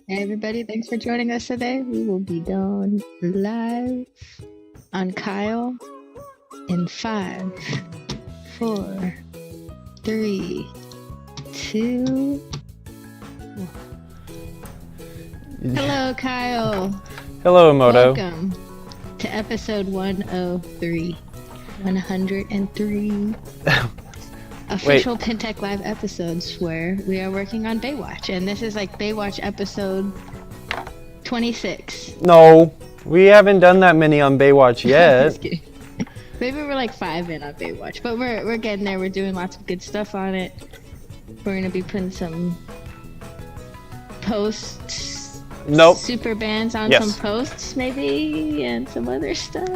Hey everybody, thanks for joining us today. We will be going live on Kyle in 5, 4, 3, 2. Hello, Kyle. Hello, Moto. Welcome to episode 103. 103. Official PinTech Live episodes where we are working on Baywatch, and this is like Baywatch episode 26. No, we haven't done that many on Baywatch yet. Maybe we're like 5 in on Baywatch, but we're getting there. We're doing lots of good stuff on it. We're gonna be putting some posts, super bands on some posts maybe, and some other stuff.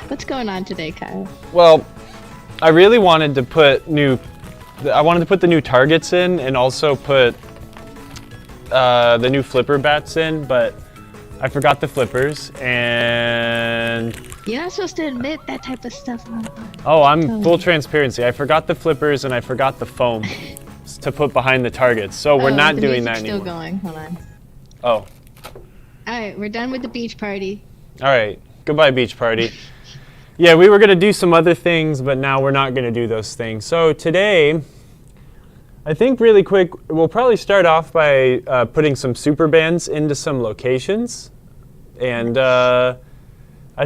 What's going on today, Kyle? Well, I really wanted to put the new targets in and also put the new flipper bats in, but I forgot the flippers, and you're not supposed to admit that type of stuff. Oh, I'm full transparency. I forgot the flippers and I forgot the foam to put behind the targets, so we're not doing that anymore. Still going. Hold on. Oh. All right, we're done with the beach party. All right, goodbye beach party. Yeah, we were going to do some other things, but now we're not going to do those things. So today, I think really quick, we'll probably start off by putting some super bands into some locations. And I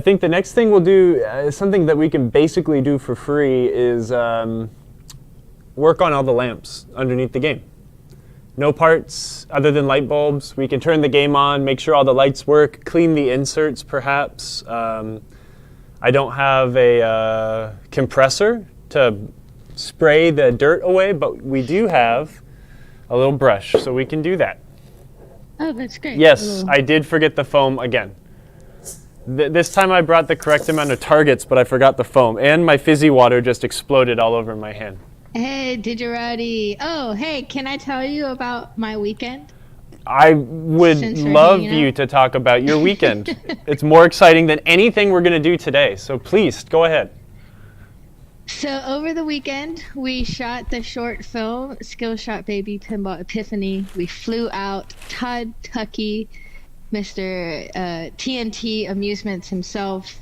think the next thing we'll do, something that we can basically do for free, is work on all the lamps underneath the game. No parts other than light bulbs. We can turn the game on, make sure all the lights work, clean the inserts perhaps. I don't have a compressor to spray the dirt away, but we do have a little brush, so we can do that. Oh, that's great. Yes, I did forget the foam again. This time I brought the correct amount of targets, but I forgot the foam, and my fizzy water just exploded all over my hand. Hey, Didgeridoo. Oh, hey, can I tell you about my weekend? I would love you to talk about your weekend. It's more exciting than anything we're going to do today, so please, go ahead. So over the weekend, we shot the short film, Skill Shot Baby Pinball Epiphany. We flew out. Todd Tuckey, Mr. TNT Amusements himself,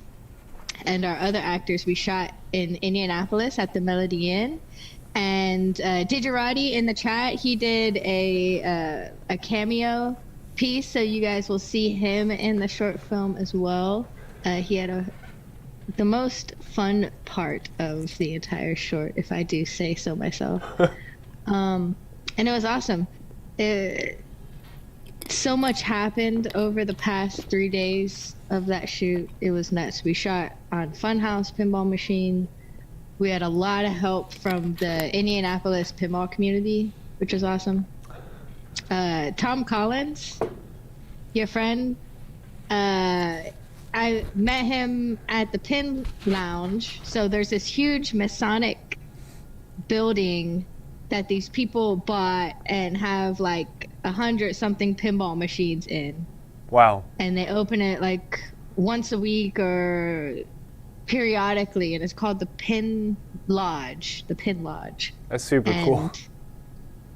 and our other actors we shot in Indianapolis at the Melody Inn. And Digirati in the chat, he did a cameo piece, so you guys will see him in the short film as well. He had the most fun part of the entire short, if I do say so myself. And it was awesome. So much happened over the past 3 days of that shoot. It was nuts. We shot on Funhouse Pinball Machine. We had a lot of help from the Indianapolis pinball community, which was awesome. Tom Collins, your friend, I met him at the Pin Lounge. So there's this huge Masonic building that these people bought and have like 100-something pinball machines in. Wow. And they open it like once a week or periodically, and it's called the Pin Lodge. That's super cool.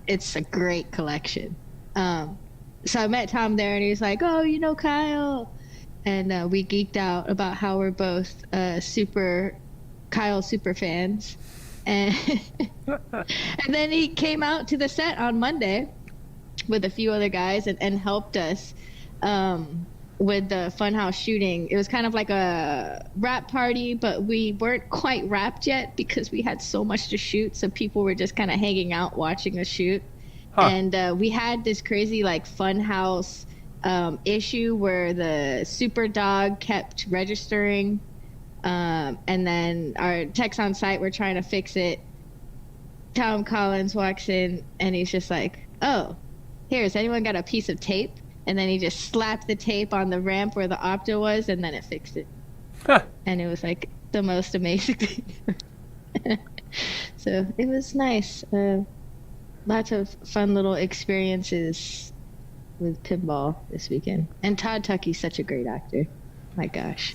It's a great collection. So I met Tom there, and he's like, "Oh, you know Kyle," and we geeked out about how we're both Kyle super fans. And and then he came out to the set on Monday with a few other guys and helped us with the Funhouse shooting. It was kind of like a wrap party, but we weren't quite wrapped yet because we had so much to shoot. So people were just kind of hanging out watching us shoot. Huh. And we had this crazy like Funhouse issue where the super dog kept registering. And then our techs on site were trying to fix it. Tom Collins walks in and he's just like, "Oh, here, has anyone got a piece of tape?" And then he just slapped the tape on the ramp where the Opto was, and then it fixed it. Huh. And it was like the most amazing thing. So it was nice. Lots of fun little experiences with pinball this weekend. And Todd Tuckey's such a great actor. My gosh.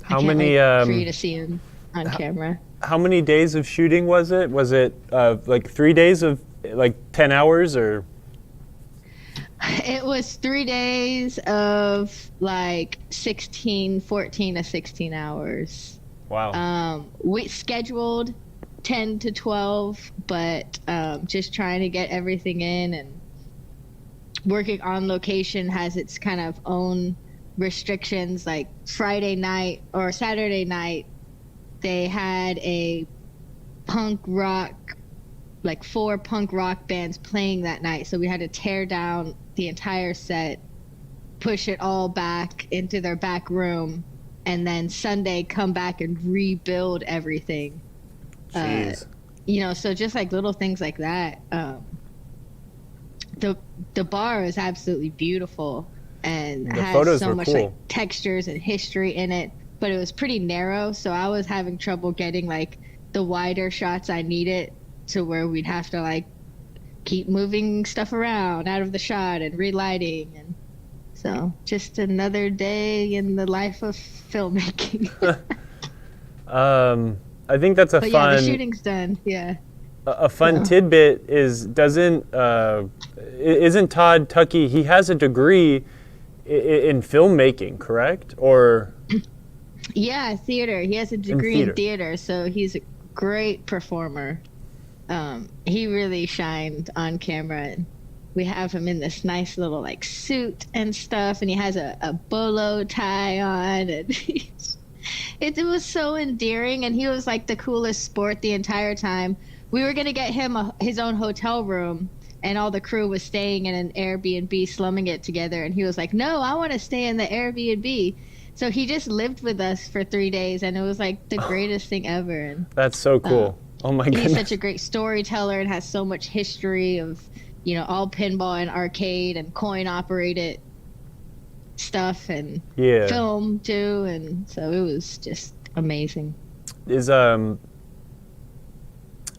How many for you to see him on camera. How many days of shooting was it? Was it like 3 days of like 10 hours or? It was 3 days of like 14 to 16 hours. Wow. We scheduled 10 to 12, but just trying to get everything in, and working on location has its kind of own restrictions. Like Friday night or Saturday night, they had a punk rock, like 4 punk rock bands playing that night. So we had to tear down the entire set, push it all back into their back room, and then Sunday come back and rebuild everything. Jeez. So just like little things like that. The bar is absolutely beautiful and has so much like textures and history in it, but it was pretty narrow, so I was having trouble getting like the wider shots I needed, to where we'd have to like keep moving stuff around out of the shot and relighting. And so just another day in the life of filmmaking. I think that's fun. Yeah, the shooting's done. Yeah. A fun tidbit isn't Todd Tuckey? He has a degree in filmmaking, correct? Or yeah, theater. He has a degree in theater, so he's a great performer. He really shined on camera, and we have him in this nice little like suit and stuff, and he has a bolo tie on, and it was so endearing, and he was like the coolest sport the entire time. We were gonna get him his own hotel room, and all the crew was staying in an Airbnb, slumming it together, and he was like, "No, I want to stay in the Airbnb." So he just lived with us for 3 days, and it was like the greatest thing ever. And that's so cool. Oh my goodness. He's such a great storyteller and has so much history of, all pinball and arcade and coin operated stuff, and film too. And so it was just amazing.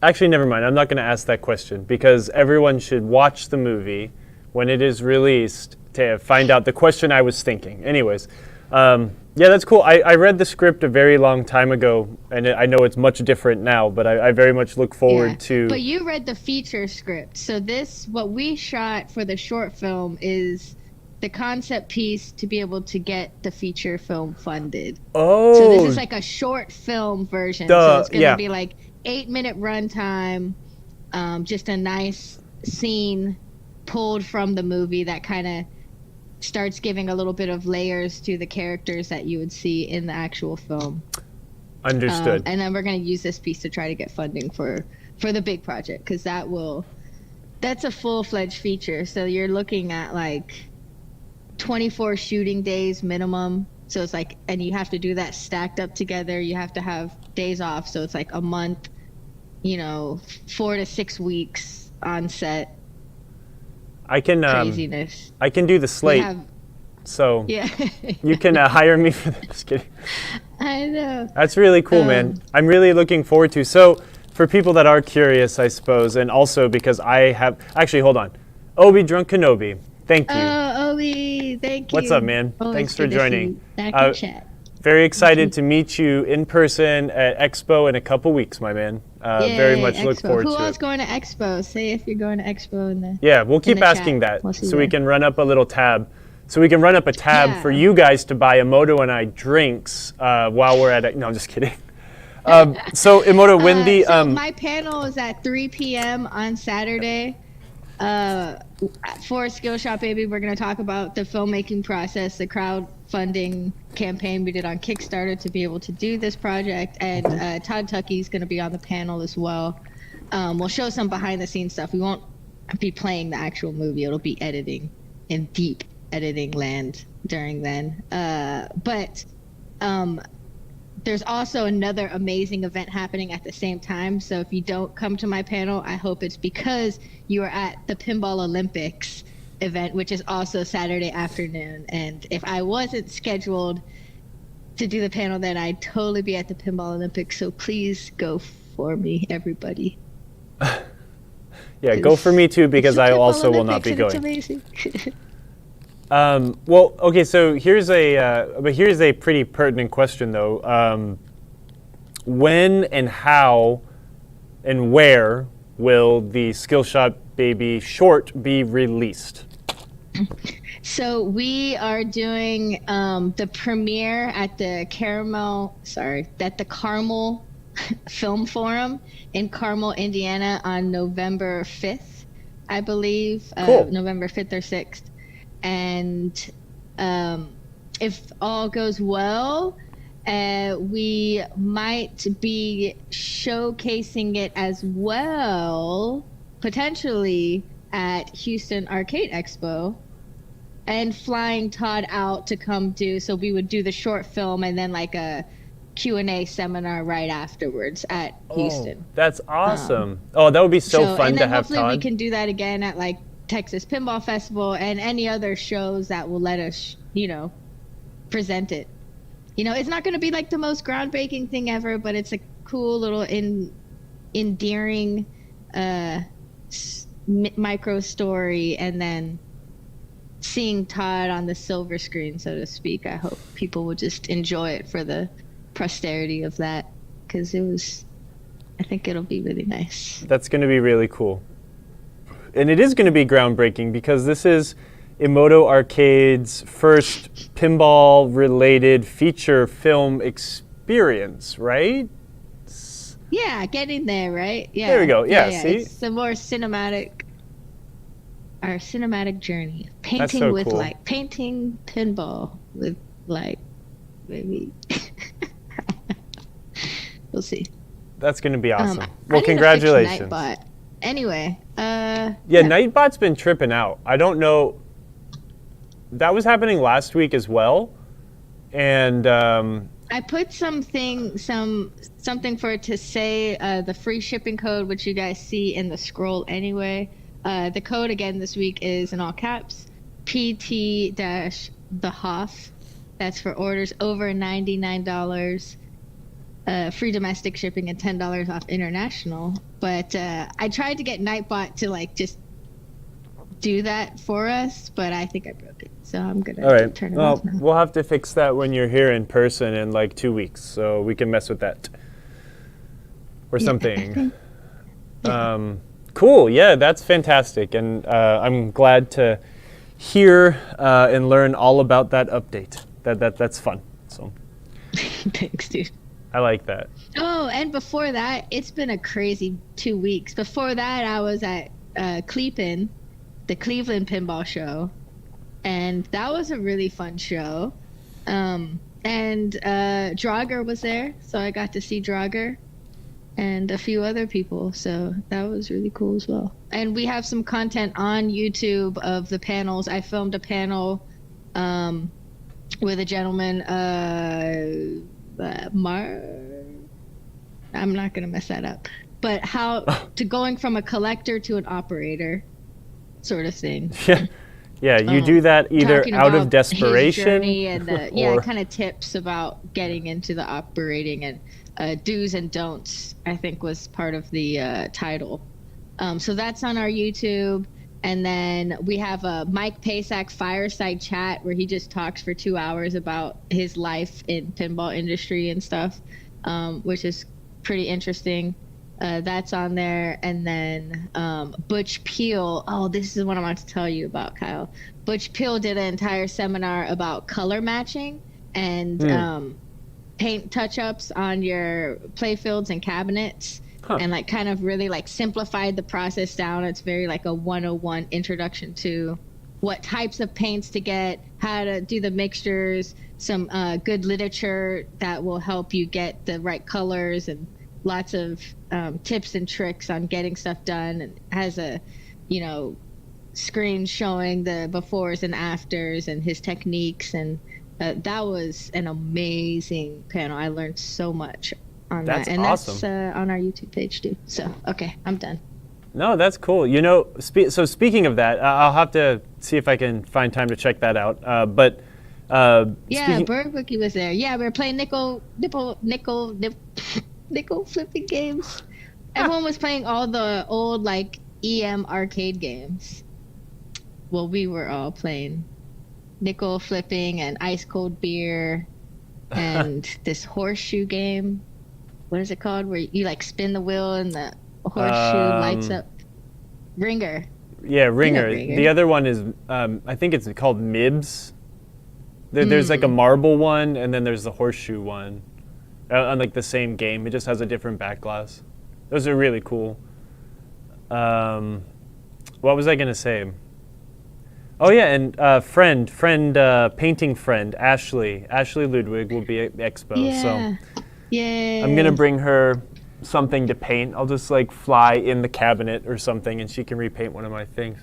Actually, never mind. I'm not going to ask that question, because everyone should watch the movie when it is released to find out the question I was thinking. Anyways, yeah, that's cool. I read the script a very long time ago, and I know it's much different now, but I very much look forward to... But you read the feature script. So what we shot for the short film is the concept piece to be able to get the feature film funded. Oh. So this is like a short film version. So it's going to be like 8-minute runtime, just a nice scene pulled from the movie that kind of starts giving a little bit of layers to the characters that you would see in the actual film. Understood. And then we're going to use this piece to try to get funding for the big project, because that's a full-fledged feature. So you're looking at like 24 shooting days minimum. So it's like, and you have to do that stacked up together. You have to have days off. So it's like a month, 4 to 6 weeks on set. I can craziness. I can do the slate. So yeah. You can hire me for this. Just kidding. I know. That's really cool, man. I'm really looking forward to. So for people that are curious, I suppose, and also because I have actually, hold on, Obi Drunk Kenobi. Thank you. Oh, Obi, thank you. What's up, man? Always Thanks for good to see joining. you. Back in chat. Very excited to meet you in person at Expo in a couple weeks, my man. Very much look forward to it. Who else going to Expo? Say if you're going to Expo in the Yeah, we'll keep asking chat. that so we can run up a little tab. So we can run up a tab for you guys to buy Emoto and I drinks while we're at it. No, I'm just kidding. So Emoto, when so my panel is at 3 p.m. on Saturday. For Skillshop Baby, we're going to talk about the filmmaking process, the crowdfunding campaign we did on Kickstarter to be able to do this project, and Todd Tuckey's going to be on the panel as well. We'll show some behind the scenes stuff. We won't be playing the actual movie. It'll be editing in deep editing land during then. But there's also another amazing event happening at the same time. So if you don't come to my panel, I hope it's because you are at the Pinball Olympics event, which is also Saturday afternoon. And if I wasn't scheduled to do the panel, then I'd totally be at the Pinball Olympics. So please go for me, everybody. Yeah, go for me too, because I also will not be going. It's amazing. Well, okay, so here's a pretty pertinent question though. When and how and where will the Skillshop Baby short be released? So we are doing the premiere at the Carmel Film Forum in Carmel, Indiana on November 5th, I believe. Cool. November 5th or 6th. And if all goes well, we might be showcasing it as well, potentially at Houston Arcade Expo, and flying Todd out to come do. So we would do the short film and then like a Q&A seminar right afterwards at Houston. That's awesome. That would be so fun to have Todd. Hopefully we can do that again at like Texas Pinball Festival and any other shows that will let us, present it. It's not going to be like the most groundbreaking thing ever, but it's a cool little endearing micro story, and then seeing Todd on the silver screen, so to speak. I hope people will just enjoy it for the posterity of that, because I think it'll be really nice. That's going to be really cool. And it is going to be groundbreaking because this is Emoto Arcade's first pinball-related feature film experience, right? Yeah, getting there, right? Yeah. There we go. Yeah, see? It's the more our cinematic journey. Painting so with cool. light. Painting pinball with light, maybe. We'll see. That's going to be awesome. Well, congratulations. Nightbot. Anyway, Nightbot's been tripping out. I don't know. That was happening last week as well, and I put something for it to say the free shipping code, which you guys see in the scroll anyway. The code again this week is in all caps, PT-the Hoff. That's for orders over $99. Free domestic shipping and $10 off international. But I tried to get Nightbot to just do that for us, but I think I broke it. So I'm going to turn it off now. We'll have to fix that when you're here in person in 2 weeks, so we can mess with that. Or something. Cool, yeah, that's fantastic. And I'm glad to hear and learn all about that update. That's fun. So Thanks, dude. I like that. Oh, and before that, it's been a crazy 2 weeks. Before that, I was at Cleveland, the Cleveland Pinball Show, and that was a really fun show. And Draugr was there, so I got to see Draugr and a few other people, so that was really cool as well. And we have some content on YouTube of the panels. I filmed a panel with a gentleman, I'm not gonna mess that up, but how to going from a collector to an operator sort of thing. Yeah, you do that either out of desperation and kind of tips about getting into the operating and do's and don'ts, I think was part of the title. So that's on our YouTube. And then we have a Mike Pasak fireside chat where he just talks for 2 hours about his life in pinball industry and stuff, which is pretty interesting. That's on there. And then Butch Peel. Oh, this is what I want to tell you about, Kyle. Butch Peel did an entire seminar about color matching and paint touch-ups on your playfields and cabinets. And like kind of really like simplified the process down. It's very like a 101 introduction to what types of paints to get, how to do the mixtures, some good literature that will help you get the right colors, and lots of tips and tricks on getting stuff done. And has a, screen showing the befores and afters and his techniques. And that was an amazing panel. I learned so much on that's that. And awesome. That's on our YouTube page too. So, okay, I'm done. No, that's cool. So speaking of that, I'll have to see if I can find time to check that out. Bird Bookie was there. Yeah, we were playing nickel flipping games. Everyone was playing all the old like EM arcade games. Well, we were all playing nickel flipping and ice cold beer and this horseshoe game. What is it called? Where you like spin the wheel and the horseshoe lights up. Ringer. Yeah, Ringer. The other one is, I think it's called Mibs. There's like a marble one, and then there's the horseshoe one. On like the same game. It just has a different back glass. Those are really cool. What was I going to say? Oh yeah, and painting friend, Ashley Ludwig will be at Expo. Yeah. So Yay. I'm going to bring her something to paint. I'll just like fly in the cabinet or something, and she can repaint one of my things.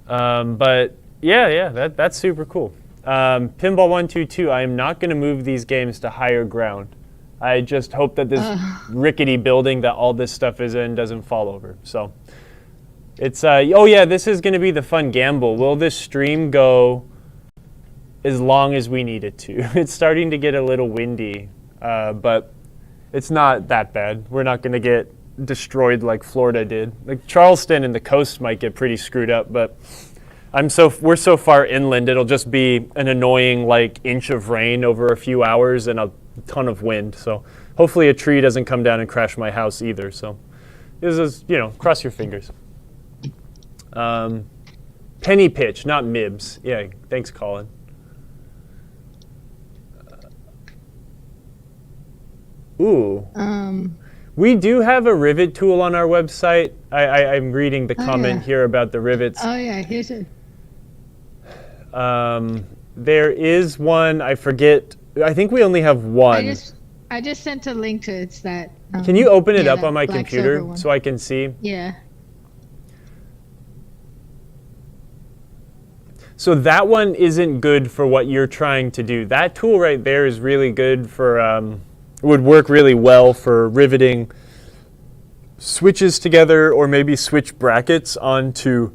But that's super cool. Pinball 122, I am not going to move these games to higher ground. I just hope that this rickety building that all this stuff is in doesn't fall over. So it's, this is going to be the fun gamble. Will this stream go as long as we need it to? It's starting to get a little windy, but it's not that bad. We're not going to get destroyed like Florida did. Like Charleston and the coast might get pretty screwed up, but we're so far inland, it'll just be an annoying like inch of rain over a few hours and a ton of wind. So hopefully a tree doesn't come down and crash my house either. So this is, cross your fingers. Penny pitch, not Mibs. Yeah, thanks, Colin. We do have a rivet tool on our website. I'm reading the comment here about the rivets. Oh yeah, here's it. There is one, I forget. I think we only have one. I just sent a link to it. It's that. Can you open it up on my computer so I can see? Yeah. So that one isn't good for what you're trying to do. That tool right there is really good for, would work really well for riveting switches together, or maybe switch brackets onto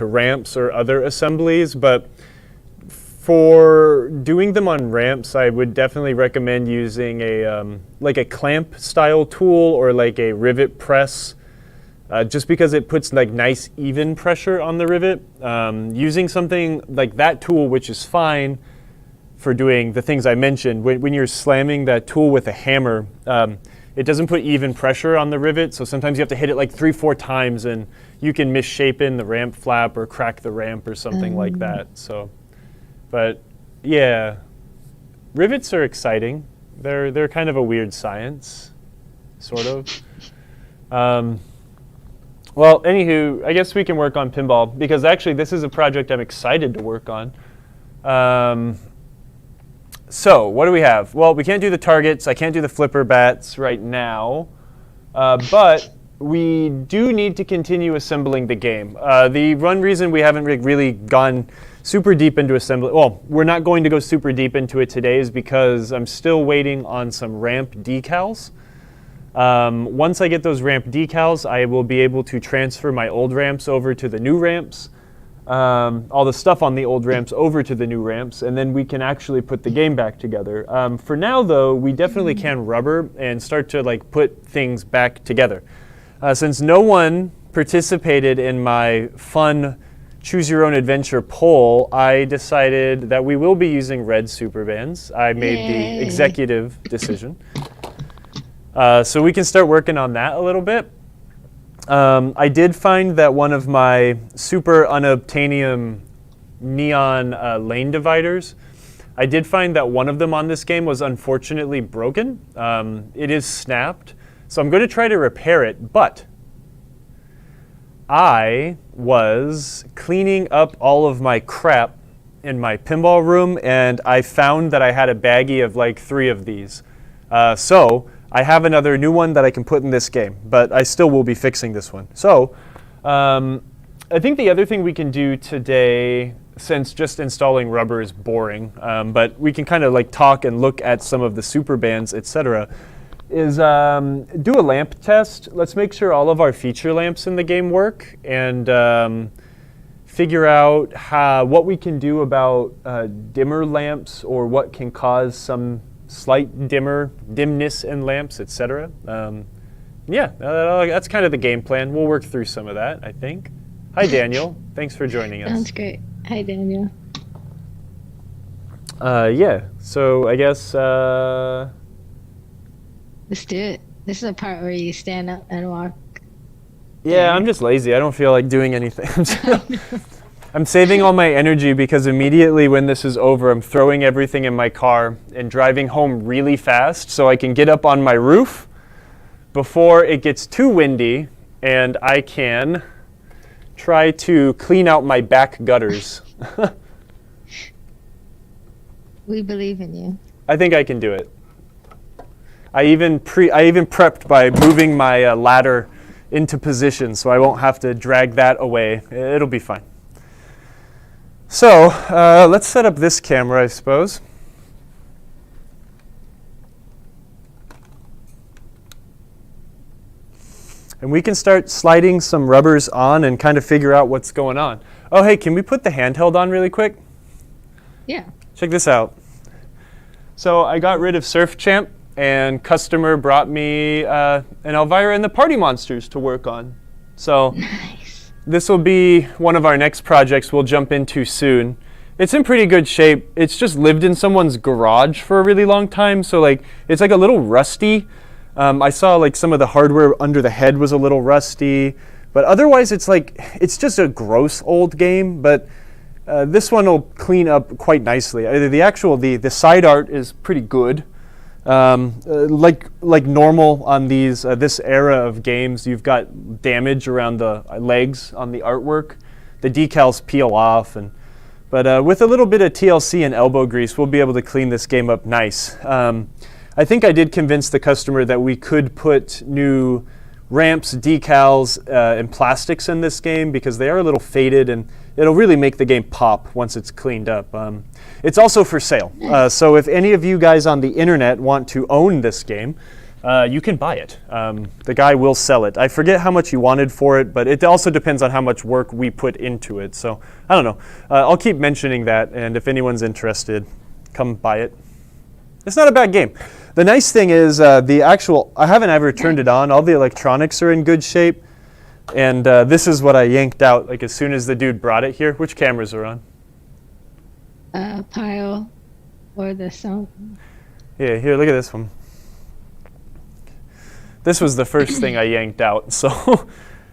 ramps or other assemblies. But for doing them on ramps, I would definitely recommend using a clamp style tool or like a rivet press. Just because it puts like nice even pressure on the rivet. Using something like that tool, which is fine for doing the things I mentioned, when you're slamming that tool with a hammer, it doesn't put even pressure on the rivet, so sometimes you have to hit it like 3-4 times and you can misshapen the ramp flap or crack the ramp or something like that. So, but yeah, rivets are exciting. They're kind of a weird science, sort of. Well, anywho, I guess we can work on pinball because actually this is a project I'm excited to work on. So what do we have? Well, we can't do the targets. I can't do the flipper bats right now, but we do need to continue assembling the game. The one reason we haven't really gone super deep into assembly, well, we're not going to go super deep into it today is because I'm still waiting on some ramp decals. Once I get those ramp decals, I will be able to transfer my old ramps over to the new ramps. All the stuff on the old ramps over to the new ramps, and then we can actually put the game back together. For now, though, we definitely can rubber and start to like put things back together. Since no one participated in my fun Choose Your Own Adventure poll, I decided that we will be using red superbands. I made the executive decision. So we can start working on that a little bit. I did find that one of my super unobtainium neon lane dividers, I did find that one of them on this game was unfortunately broken. It is snapped, so I'm going to try to repair it, but I was cleaning up all of my crap in my pinball room, and I found that I had a baggie of like 3 of these. So I have another new one that I can put in this game, but I still will be fixing this one. So I think the other thing we can do today, since just installing rubber is boring, but we can kind of like talk and look at some of the super bands, etc., is do a lamp test. Let's make sure all of our feature lamps in the game work and figure out what we can do about dimmer lamps or what can cause some slight dimness in lamps, etc. Yeah, that's kind of the game plan. We'll work through some of that, I think. Hi, Daniel. Thanks for joining us. Sounds great. Hi, Daniel. Yeah, so I guess... Let's do it. This is the part where you stand up and walk. Yeah, I'm just lazy. I don't feel like doing anything. I'm saving all my energy because immediately when this is over, I'm throwing everything in my car and driving home really fast so I can get up on my roof before it gets too windy and I can try to clean out my back gutters. We believe in you. I think I can do it. I even prepped by moving my ladder into position so I won't have to drag that away. It'll be fine. So let's set up this camera, I suppose. And we can start sliding some rubbers on and kind of figure out what's going on. Oh, hey, can we put the handheld on really quick? Yeah. Check this out. So I got rid of Surf Champ, and customer brought me an Elvira and the Party Monsters to work on. So Nice. this will be one of our next projects we'll jump into soon. It's in pretty good shape. It's just lived in someone's garage for a really long time, so like it's like a little rusty. I saw like some of the hardware under the head was a little rusty, but otherwise it's just a gross old game, but this one will clean up quite nicely. The side art is pretty good. Like normal on these this era of games, you've got damage around the legs on the artwork. The decals peel off, but with a little bit of TLC and elbow grease, we'll be able to clean this game up nice. I think I did convince the customer that we could put new ramps, decals, and plastics in this game because they are a little faded and it'll really make the game pop once it's cleaned up. It's also for sale. So if any of you guys on the internet want to own this game, you can buy it. The guy will sell it. I forget how much he wanted for it, but it also depends on how much work we put into it. So I don't know. I'll keep mentioning that, and if anyone's interested, come buy it. It's not a bad game. The nice thing is I haven't ever turned it on. All the electronics are in good shape. And this is what I yanked out like as soon as the dude brought it here. Which cameras are on? Pile or the sound. Yeah, here, look at this one. this was the first thing I yanked out. So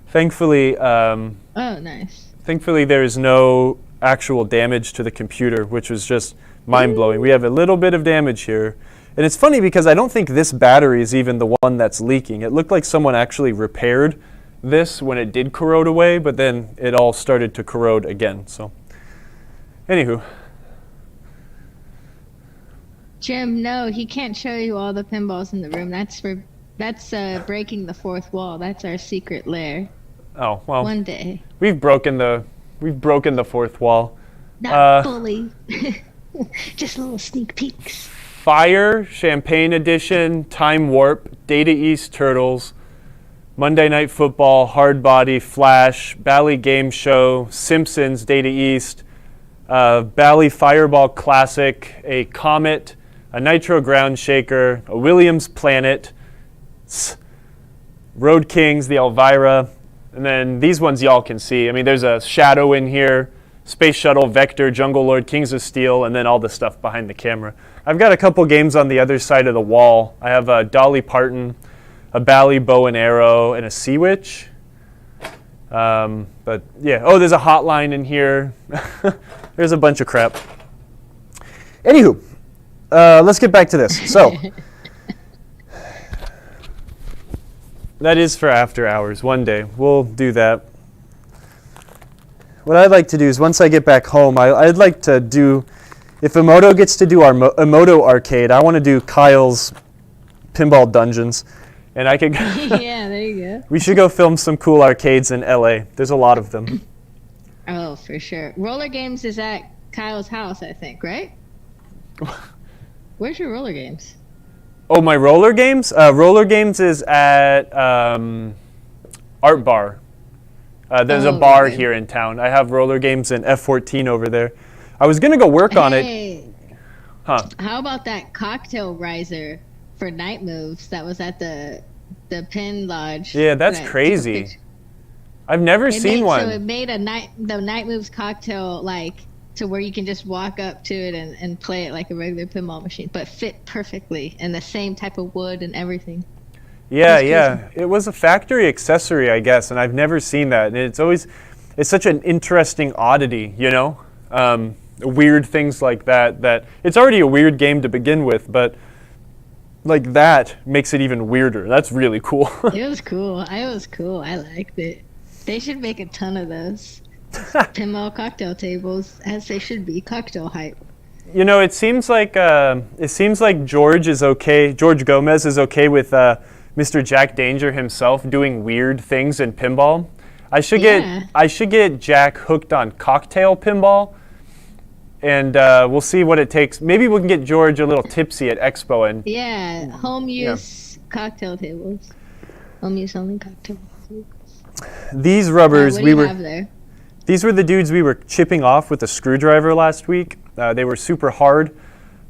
thankfully, Oh, nice. thankfully there is no actual damage to the computer, which was just mind-blowing. We have a little bit of damage here. And it's funny because I don't think this battery is even the one that's leaking. It looked like someone actually repaired this when it did corrode away, but then it all started to corrode again. So anywho. Jim, no, he can't show you all the pinballs in the room. That's breaking the fourth wall. That's our secret lair. Oh, well. One day. We've broken the fourth wall. Not fully. Just little sneak peeks. Fire, Champagne Edition, Time Warp, Data East Turtles, Monday Night Football, Hard Body, Flash, Bally Game Show, Simpsons, Data East, Bally Fireball Classic, a Comet, a Nitro Ground Shaker, a Williams Planet, Road Kings, the Elvira, and then these ones y'all can see. I mean, there's a Shadow in here, Space Shuttle, Vector, Jungle Lord, Kings of Steel, and then all the stuff behind the camera. I've got a couple games on the other side of the wall. I have a Dolly Parton, a Bally Bow and Arrow, and a Sea Witch. But yeah, oh, there's a hotline in here. There's a bunch of crap. Anywho, let's get back to this. So, that is for after hours. One day, we'll do that. What I'd like to do is once I get back home, I'd like to do, if Emoto gets to do our Emoto arcade, I want to do Kyle's Pinball Dungeons. And I could Yeah, there you go. We should go film some cool arcades in LA. There's a lot of them. Oh, for sure. Roller Games is at Kyle's house, I think, right? Where's your Roller Games? Oh, my roller games? Roller games is at Art Bar. There's a bar here in town. I have roller games in F14 over there. I was going to go work on it. Huh. How about that cocktail riser for night moves that was at the Pin Lodge? Yeah, that's crazy. I've never seen one. So it made the night moves cocktail like to where you can just walk up to it and play it like a regular pinball machine, but fit perfectly and the same type of wood and everything. Yeah, yeah. It was a factory accessory, I guess, and I've never seen that. And it's such an interesting oddity, you know? Weird things like that it's already a weird game to begin with, but like that makes it even weirder. That's really cool. It was cool. It was cool. I liked it. They should make a ton of those. Pinball cocktail tables, as they should be. Cocktail hype. You know, it seems like George is okay. George Gomez is okay with Mr. Jack Danger himself doing weird things in pinball. I should get Jack hooked on cocktail pinball, and we'll see what it takes. Maybe we can get George a little tipsy at Expo and home use cocktail tables. Home use only cocktail tables. These rubbers what do you have there? These were the dudes we were chipping off with a screwdriver last week. They were super hard,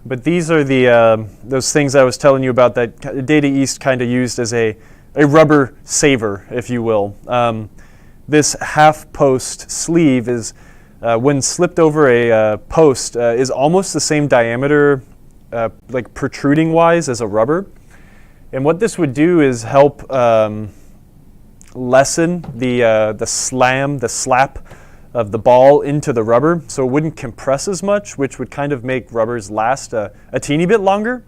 but these are the those things I was telling you about that Data East kind of used as a rubber saver, if you will. This half post sleeve is, when slipped over a post, is almost the same diameter, like protruding wise, as a rubber. And what this would do is help lessen the slap of the ball into the rubber, so it wouldn't compress as much, which would kind of make rubbers last a teeny bit longer.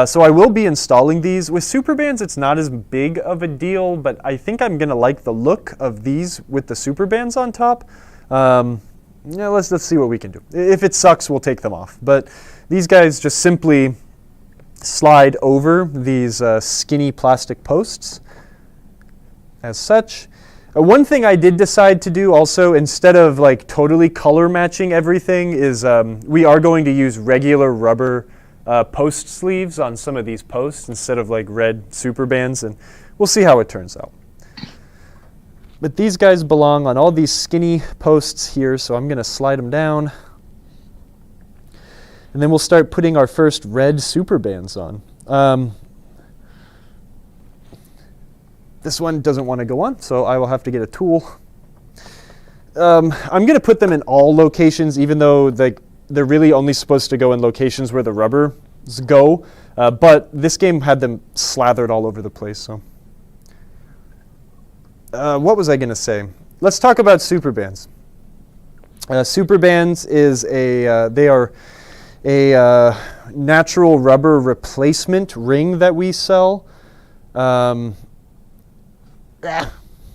So I will be installing these. With Superbands, it's not as big of a deal, but I think I'm gonna like the look of these with the Superbands on top. Yeah, let's see what we can do. If it sucks, we'll take them off. But these guys just simply slide over these skinny plastic posts as such. One thing I did decide to do also, instead of like totally color matching everything, is we are going to use regular rubber post sleeves on some of these posts instead of like red Superbands, and we'll see how it turns out. But these guys belong on all these skinny posts here, so I'm going to slide them down. And then we'll start putting our first red Superbands on. This one doesn't want to go on, so I will have to get a tool. I'm going to put them in all locations, even though they're really only supposed to go in locations where the rubbers go. But this game had them slathered all over the place, so what was I going to say? Let's talk about super bands. Super bands is they are a natural rubber replacement ring that we sell.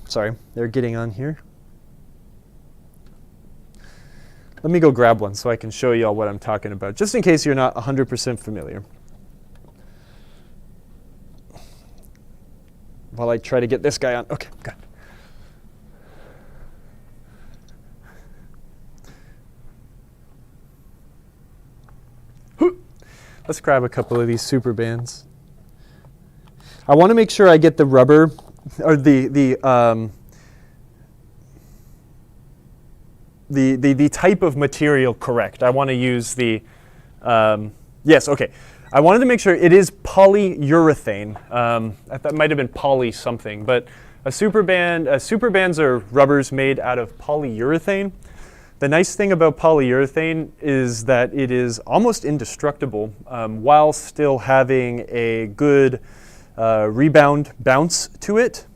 Sorry, they're getting on here. Let me go grab one so I can show you all what I'm talking about, just in case you're not 100% familiar. While I try to get this guy on. Okay, good. Let's grab a couple of these super bands. I want to make sure I get the rubber, or the type of material correct. I want to use the, yes, okay. I wanted to make sure it is polyurethane. That might have been poly something, but super bands are rubbers made out of polyurethane. The nice thing about polyurethane is that it is almost indestructible while still having a good rebound bounce to it.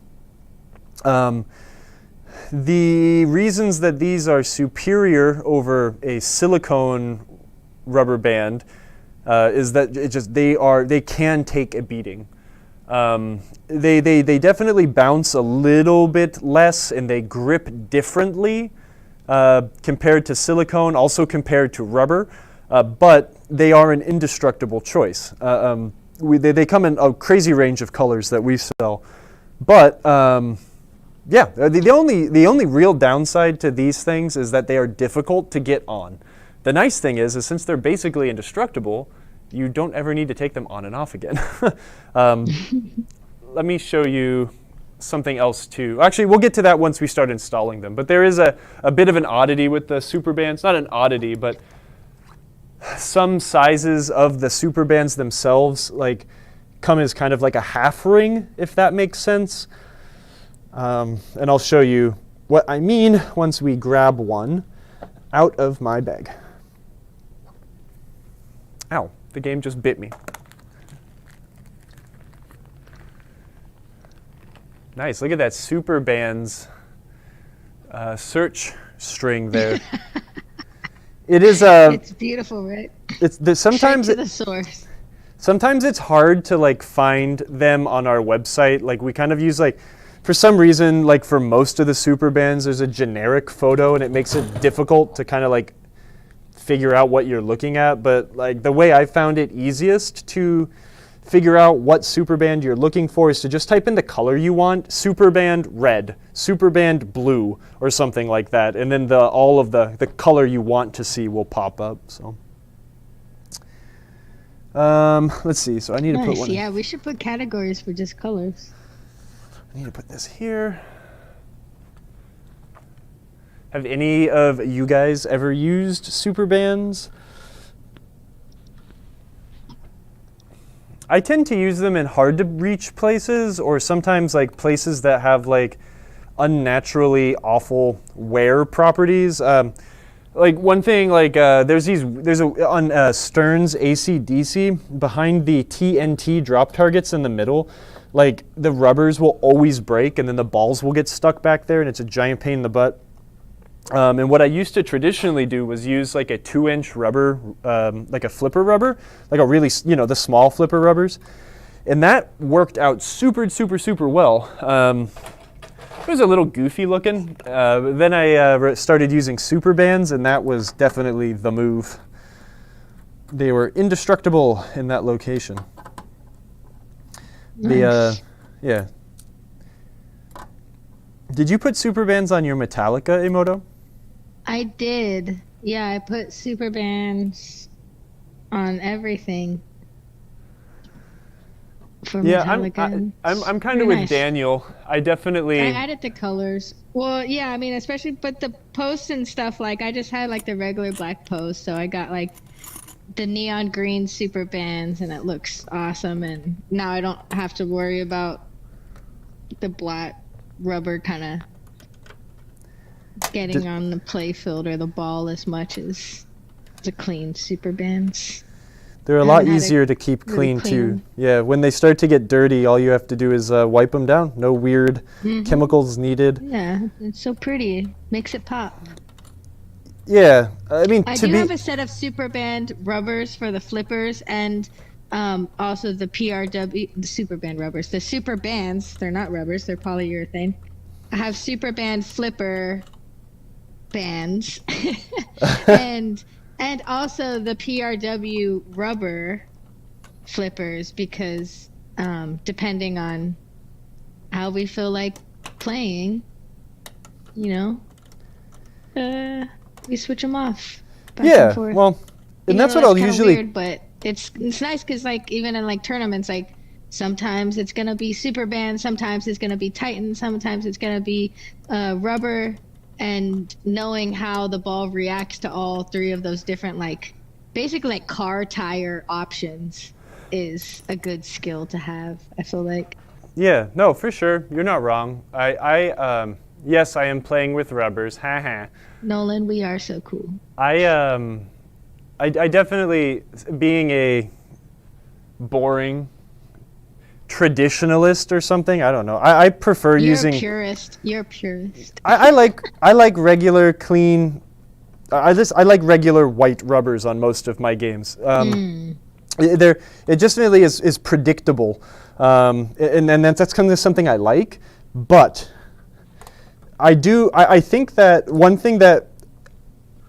The reasons that these are superior over a silicone rubber band is that they can take a beating. They definitely bounce a little bit less and they grip differently compared to silicone, also compared to rubber, but they are an indestructible choice. They come in a crazy range of colors that we sell, but yeah, the only real downside to these things is that they are difficult to get on. The nice thing is since they're basically indestructible, you don't ever need to take them on and off again. Let me show you something else too. Actually, we'll get to that once we start installing them. But there is a bit of an oddity with the super bands. Not an oddity, but some sizes of the super bands themselves come as kind of like a half ring, if that makes sense. And I'll show you what I mean once we grab one out of my bag. Ow, the game just bit me. Nice, look at that super bands search string there. It is it's beautiful, right? Sometimes straight to the source. Sometimes it's hard to find them on our website. We kind of use for some reason, for most of the super bands, there's a generic photo and it makes it difficult to kind of figure out what you're looking at. But the way I found it easiest to figure out what super band you're looking for is to just type in the color you want, super band red, super band blue, or something like that. And then all of the color you want to see will pop up. So let's see. So I need to put one. Yeah, we should put categories for just colors. I need to put this here. Have any of you guys ever used super bands? I tend to use them in hard to reach places, or sometimes places that have unnaturally awful wear properties. One thing, there's on Stern's AC/DC behind the TNT drop targets in the middle. The rubbers will always break, and then the balls will get stuck back there, and it's a giant pain in the butt. And what I used to traditionally do was use a 2-inch rubber, a flipper rubber, a really, the small flipper rubbers. And that worked out super well. It was a little goofy looking. Then I started using super bands, and that was definitely the move. They were indestructible in that location. Nice. Yeah. Did you put super bands on your Metallica Emoto? I did. Yeah, I put super bands on everything. For Metallica. I'm kind of with Daniel. I added the colors. Well, yeah, I mean, especially, but the posts and stuff, I just had the regular black post, so I got the neon green super bands, and it looks awesome. And now I don't have to worry about the black rubber kind of getting on the play field or the ball as much as the clean super bands. They're a I lot haven't had it easier to keep really clean too. clean. Yeah, when they start to get dirty, all you have to do is wipe them down. No weird chemicals needed. Yeah, it's so pretty. Makes it pop. Yeah, I mean, I to do be have a set of Super Band rubbers for the flippers and also the PRW, the Super Band rubbers. The Super Bands, they're not rubbers, they're polyurethane. I have Super Band flipper bands and also the PRW rubber flippers because depending on how we feel like playing, we switch them off. Back and forth. well, and that's what I'll usually. Weird, but it's nice because like even in like tournaments, like sometimes it's gonna be Super Band, sometimes it's gonna be Titan, sometimes it's gonna be rubber, and knowing how the ball reacts to all three of those different like basically like car tire options is a good skill to have. I feel like. Yeah, no, for sure. You're not wrong. Yes, I am playing with rubbers. Haha. Nolan, we are so cool. I definitely, being a boring traditionalist or something, I don't know. I prefer using. You're a purist. I like regular clean. I like regular white rubbers on most of my games. It just really is predictable, and that's kind of something I like. But I think that one thing that,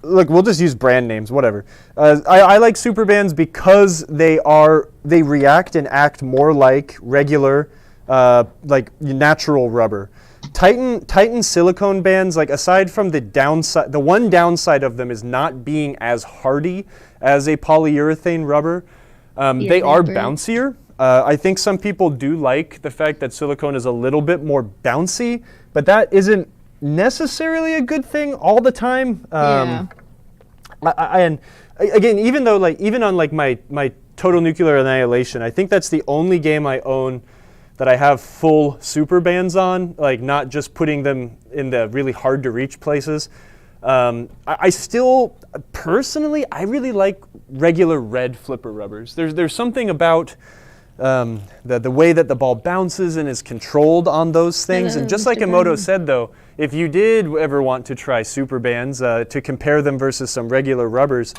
look, we'll just use brand names, whatever. I like Super Bands because they react and act more like regular, like natural rubber. Titan silicone bands, like aside from the downside, the one downside of them is not being as hardy as a polyurethane rubber. They are bouncier. I think some people do like the fact that silicone is a little bit more bouncy, but that isn't necessarily a good thing all the time. And again, even on like my Total Nuclear Annihilation, I think that's the only game I own that I have full Super Bands on, like not just putting them in the really hard to reach places. I still, personally, I really like regular red flipper rubbers. There's something about the way that the ball bounces and is controlled on those things. Hello, and just like Mr. Emoto Brandon. said, though, if you did ever want to try Super Bands to compare them versus some regular rubbers,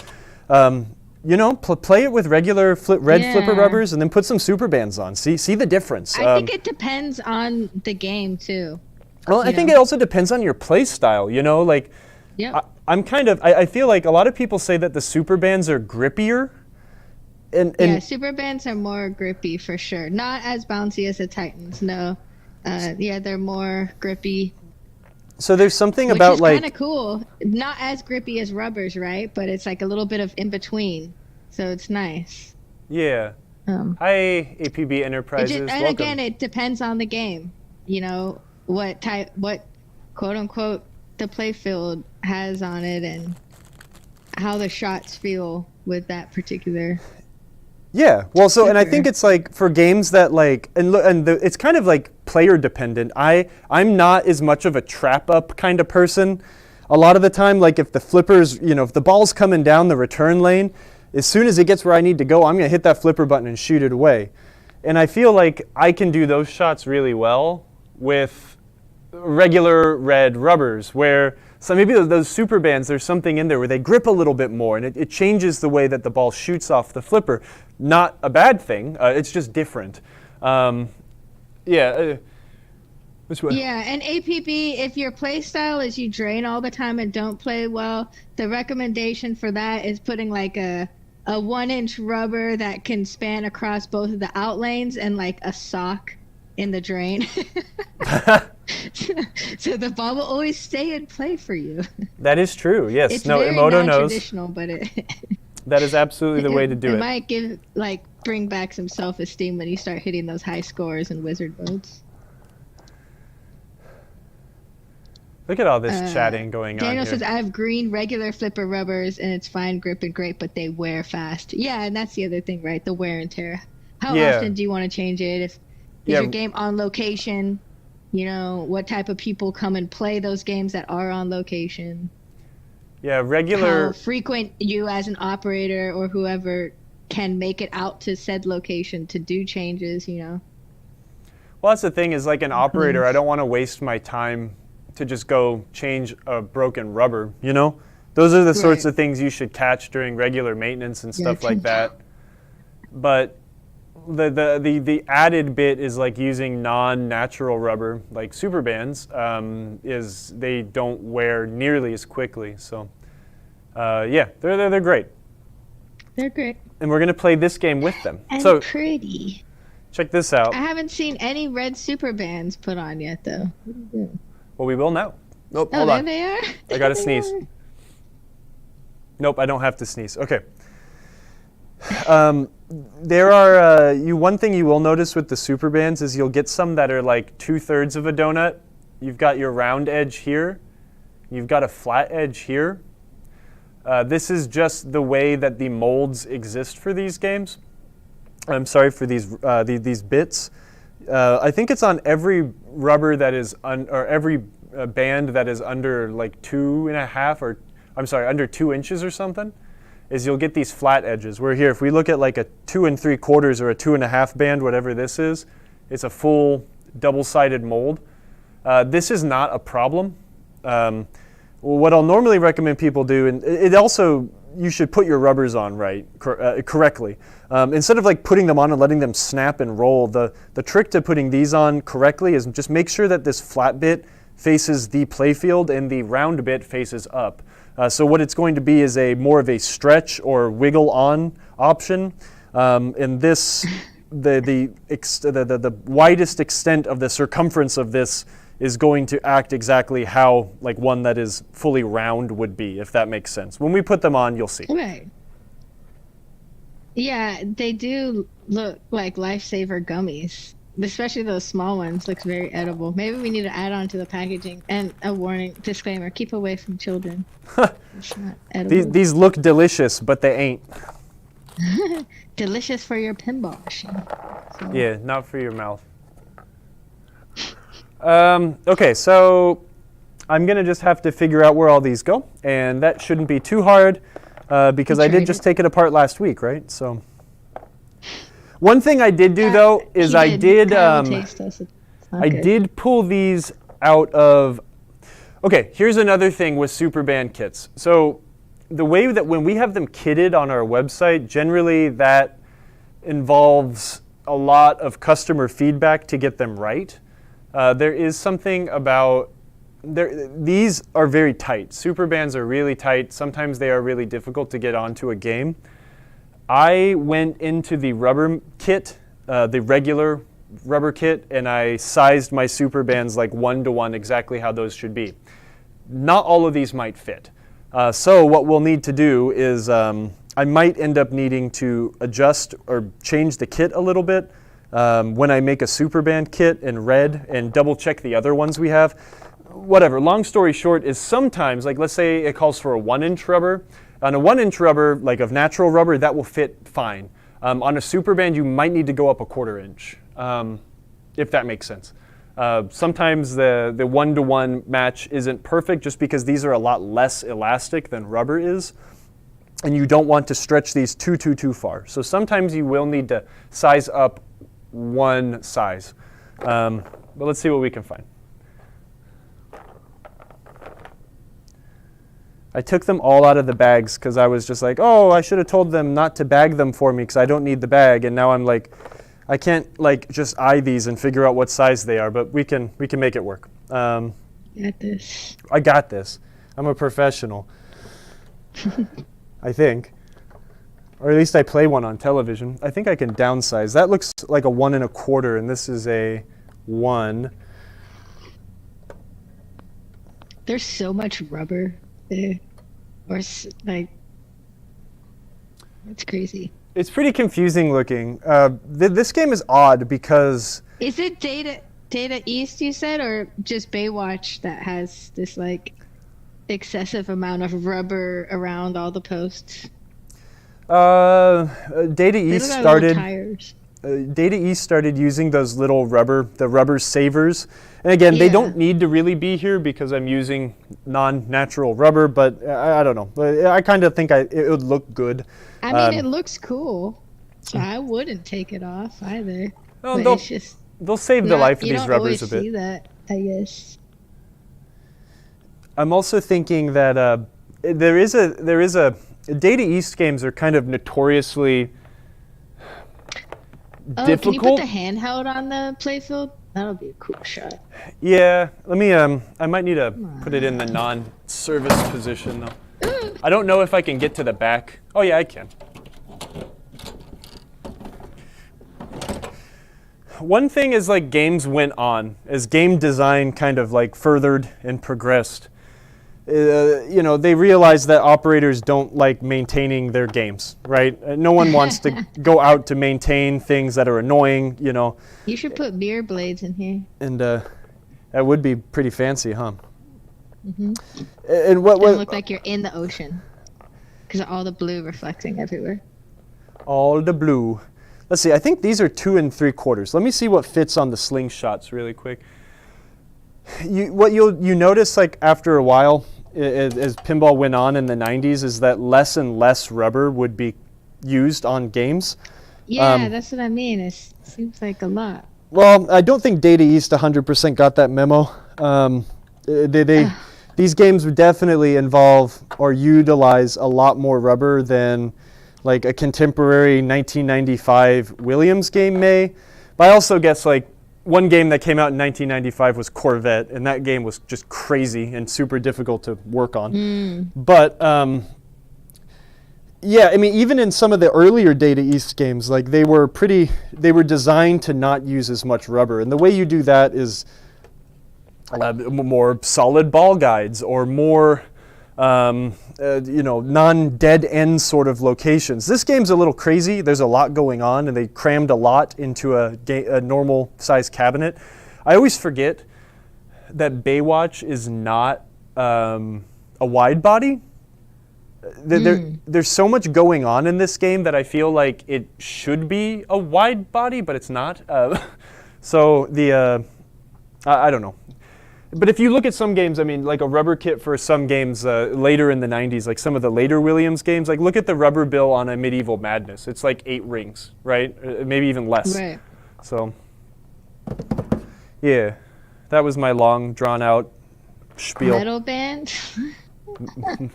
play it with regular red flipper rubbers and then put some Super Bands on. See the difference. I think it depends on the game too. Well, I think it also depends on your play style. Yep. I feel like a lot of people say that the Super Bands are grippier. And Super Bands are more grippy for sure. Not as bouncy as the Titans, no. They're more grippy. So there's something Which about is like kind of cool. Not as grippy as rubbers, right? But it's like a little bit of in between, so it's nice. Yeah. Hi, APB Enterprises. And welcome. again, it depends on the game. What quote unquote the play field has on it, and how the shots feel with that particular. Yeah, well, and I think it's like for games that like, it's kind of like player dependent. I'm not as much of a trap up kind of person. A lot of the time, like if the flippers, if the ball's coming down the return lane, as soon as it gets where I need to go, I'm gonna hit that flipper button and shoot it away. And I feel like I can do those shots really well with regular red rubbers, where so maybe those Super Bands, there's something in there where they grip a little bit more, and it changes the way that the ball shoots off the flipper. Not a bad thing. It's just different. Which way? Yeah, and APB, if your play style is you drain all the time and don't play well, the recommendation for that is putting like a 1-inch rubber that can span across both of the out lanes and like a sock in the drain. So the ball will always stay in play for you. That is true. Yes. It's no, very Emoto knows. non-traditional, but That is absolutely the way to do it. It might bring back some self-esteem when you start hitting those high scores in wizard modes. Look at all this chatting going on Daniel here. says, I have green regular flipper rubbers and it's fine grip and great, but they wear fast. Yeah, and that's the other thing, right? The wear and tear. How often do you want to change it? Is your game on location? What type of people come and play those games that are on location? Yeah, regular. How frequent you as an operator or whoever can make it out to said location to do changes, you know. Well, that's the thing is, like an operator, I don't want to waste my time to just go change a broken rubber, you know? Those are the sorts of things you should catch during regular maintenance and stuff like that. But the added bit is like using non-natural rubber, like super bands, is they don't wear nearly as quickly. So yeah, they're great. They're great. And we're gonna play this game with them. And so pretty. Check this out. I haven't seen any red super bands put on yet, though. Well, we will now. Nope, Oh, hold there on. they are. I gotta sneeze. Nope, I don't have to sneeze. Okay. There are one thing you will notice with the super bands is you'll get some that are like 2/3 of a donut. You've got your round edge here. You've got a flat edge here. This is just the way that the molds exist for these games. I'm sorry for these bits. I think it's on every rubber that is or every band that is under like 2.5 or I'm sorry, under 2 inches or something. Is you'll get these flat edges. Where here, if we look at like a 2 3/4 or a 2.5 band, whatever this is, it's a full double-sided mold. This is not a problem. What I'll normally recommend people do, and it also, you should put your rubbers on correctly. Instead of like putting them on and letting them snap and roll, the trick to putting these on correctly is just make sure that this flat bit faces the playfield and the round bit faces up. So what it's going to be is more of a stretch or wiggle on option. And this, the widest extent of the circumference of this is going to act exactly how like one that is fully round would be, if that makes sense. When we put them on, you'll see. Right. Yeah, they do look like lifesaver gummies. Especially those small ones, looks very edible. Maybe we need to add on to the packaging and a warning disclaimer: keep away from children. It's not edible. These look delicious, but they ain't. Delicious for your pinball machine. So. Yeah, not for your mouth. Okay, so I'm gonna just have to figure out where all these go, and that shouldn't be too hard because I did just take it apart last week, right? So. One thing I did do though is I did pull these out of. Okay, here's another thing with super band kits. So the way that when we have them kitted on our website, generally that involves a lot of customer feedback to get them right. There is something about these are very tight. Super bands are really tight. Sometimes they are really difficult to get onto a game. I went into the rubber kit, the regular rubber kit, and I sized my super bands like 1-to-1 exactly how those should be. Not all of these might fit. So what we'll need to do is I might end up needing to adjust or change the kit a little bit when I make a super band kit in red and double check the other ones we have. Whatever, long story short is sometimes, like let's say it calls for a 1-inch rubber. On a 1-inch rubber, like of natural rubber, that will fit fine. On a super band, you might need to go up a 1/4 inch, if that makes sense. Sometimes the 1-to-1 match isn't perfect just because these are a lot less elastic than rubber is, and you don't want to stretch these too far. So sometimes you will need to size up one size. But let's see what we can find. I took them all out of the bags because I was just like, oh, I should have told them not to bag them for me because I don't need the bag. And now I'm like, I can't like just eye these and figure out what size they are, but we can make it work. Got this. I got this. I'm a professional. I think. Or at least I play one on television. I think I can downsize. That looks like a 1 1/4, and this is a 1. There's so much rubber there. Or like, it's crazy. It's pretty confusing looking. This game is odd because... Is it Data East, you said, or just Baywatch that has this like excessive amount of rubber around all the posts? Data East started... Tires. Data East started using those little the rubber savers. And again, they don't need to really be here because I'm using non-natural rubber, but I don't know. I kind of think it would look good. I mean, it looks cool, so I wouldn't take it off either. Well, But it's just they'll save the life of these rubbers a bit. You don't always see that, I guess. I'm also thinking that there is a Data East games are kind of notoriously difficult. Can you put the handheld on the playfield? That'll be a cool shot. Yeah, let me. I might need to put it in the non-service position though. I don't know if I can get to the back. Oh yeah, I can. One thing is like games went on, as game design kind of like furthered and progressed. They realize that operators don't like maintaining their games, right? No one wants to go out to maintain things that are annoying, You should put mirror blades in here. And that would be pretty fancy, huh? Mm-hmm. And what look like you're in the ocean because of all the blue reflecting everywhere. All the blue. Let's see. I think these are 2 3/4. Let me see what fits on the slingshots really quick. What you notice like after a while as pinball went on in the 90s is that less and less rubber would be used on games. Yeah, that's what I mean. It seems like a lot. Well, I don't think Data East 100% got that memo. These games would definitely involve or utilize a lot more rubber than like a contemporary 1995 Williams game may. But I also guess like one game that came out in 1995 was Corvette, and that game was just crazy and super difficult to work on. But yeah, I mean, even in some of the earlier Data East games, like they were designed to not use as much rubber. And the way you do that is more solid ball guides or more non-dead end sort of locations. This game's a little crazy. There's a lot going on, and they crammed a lot into a normal size cabinet. I always forget that Baywatch is not a wide body. There's so much going on in this game that I feel like it should be a wide body, but it's not. So I don't know. But if you look at some games, I mean, like a rubber kit for some games later in the 90s, like some of the later Williams games, like look at the rubber bill on a Medieval Madness. It's like 8 rings, right? Maybe even less. Right. So, yeah, that was my long, drawn-out spiel. Metal band?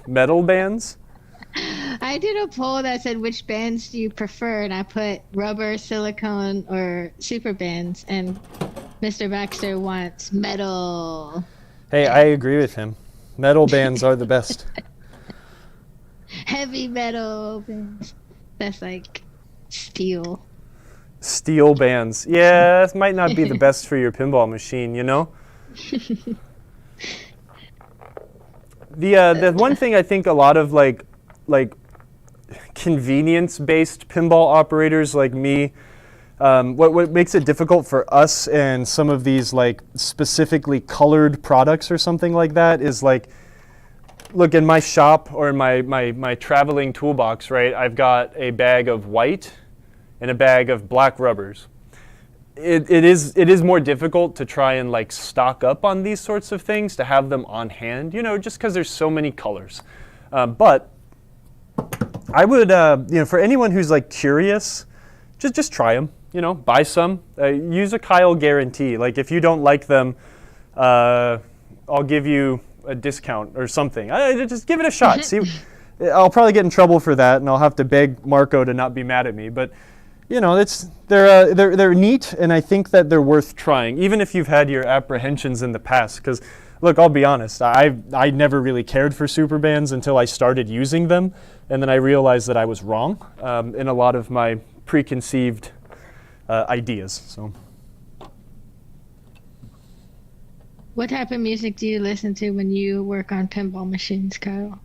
Metal bands? I did a poll that said, which bands do you prefer? And I put rubber, silicone, or super bands. And Mr. Baxter wants metal. Hey, I agree with him. Metal bands are the best. Heavy metal bands. That's like steel. Steel bands. Yeah, this might not be the best for your pinball machine, The one thing I think a lot of like convenience-based pinball operators like me, what makes it difficult for us and some of these like specifically colored products or something like that is like, look, in my shop or in my traveling toolbox, right, I've got a bag of white and a bag of black rubbers. It is more difficult to try and like stock up on these sorts of things, to have them on hand, just because there's so many colors. But I would, for anyone who's like curious, just try them. Buy some. Use a Kyle guarantee. Like if you don't like them, I'll give you a discount or something. Just give it a shot. See, I'll probably get in trouble for that, and I'll have to beg Marco to not be mad at me. But they're neat, and I think that they're worth trying, even if you've had your apprehensions in the past. Because look, I'll be honest, I never really cared for super bands until I started using them, and then I realized that I was wrong in a lot of my preconceived ideas. So, what type of music do you listen to when you work on pinball machines, Kyle?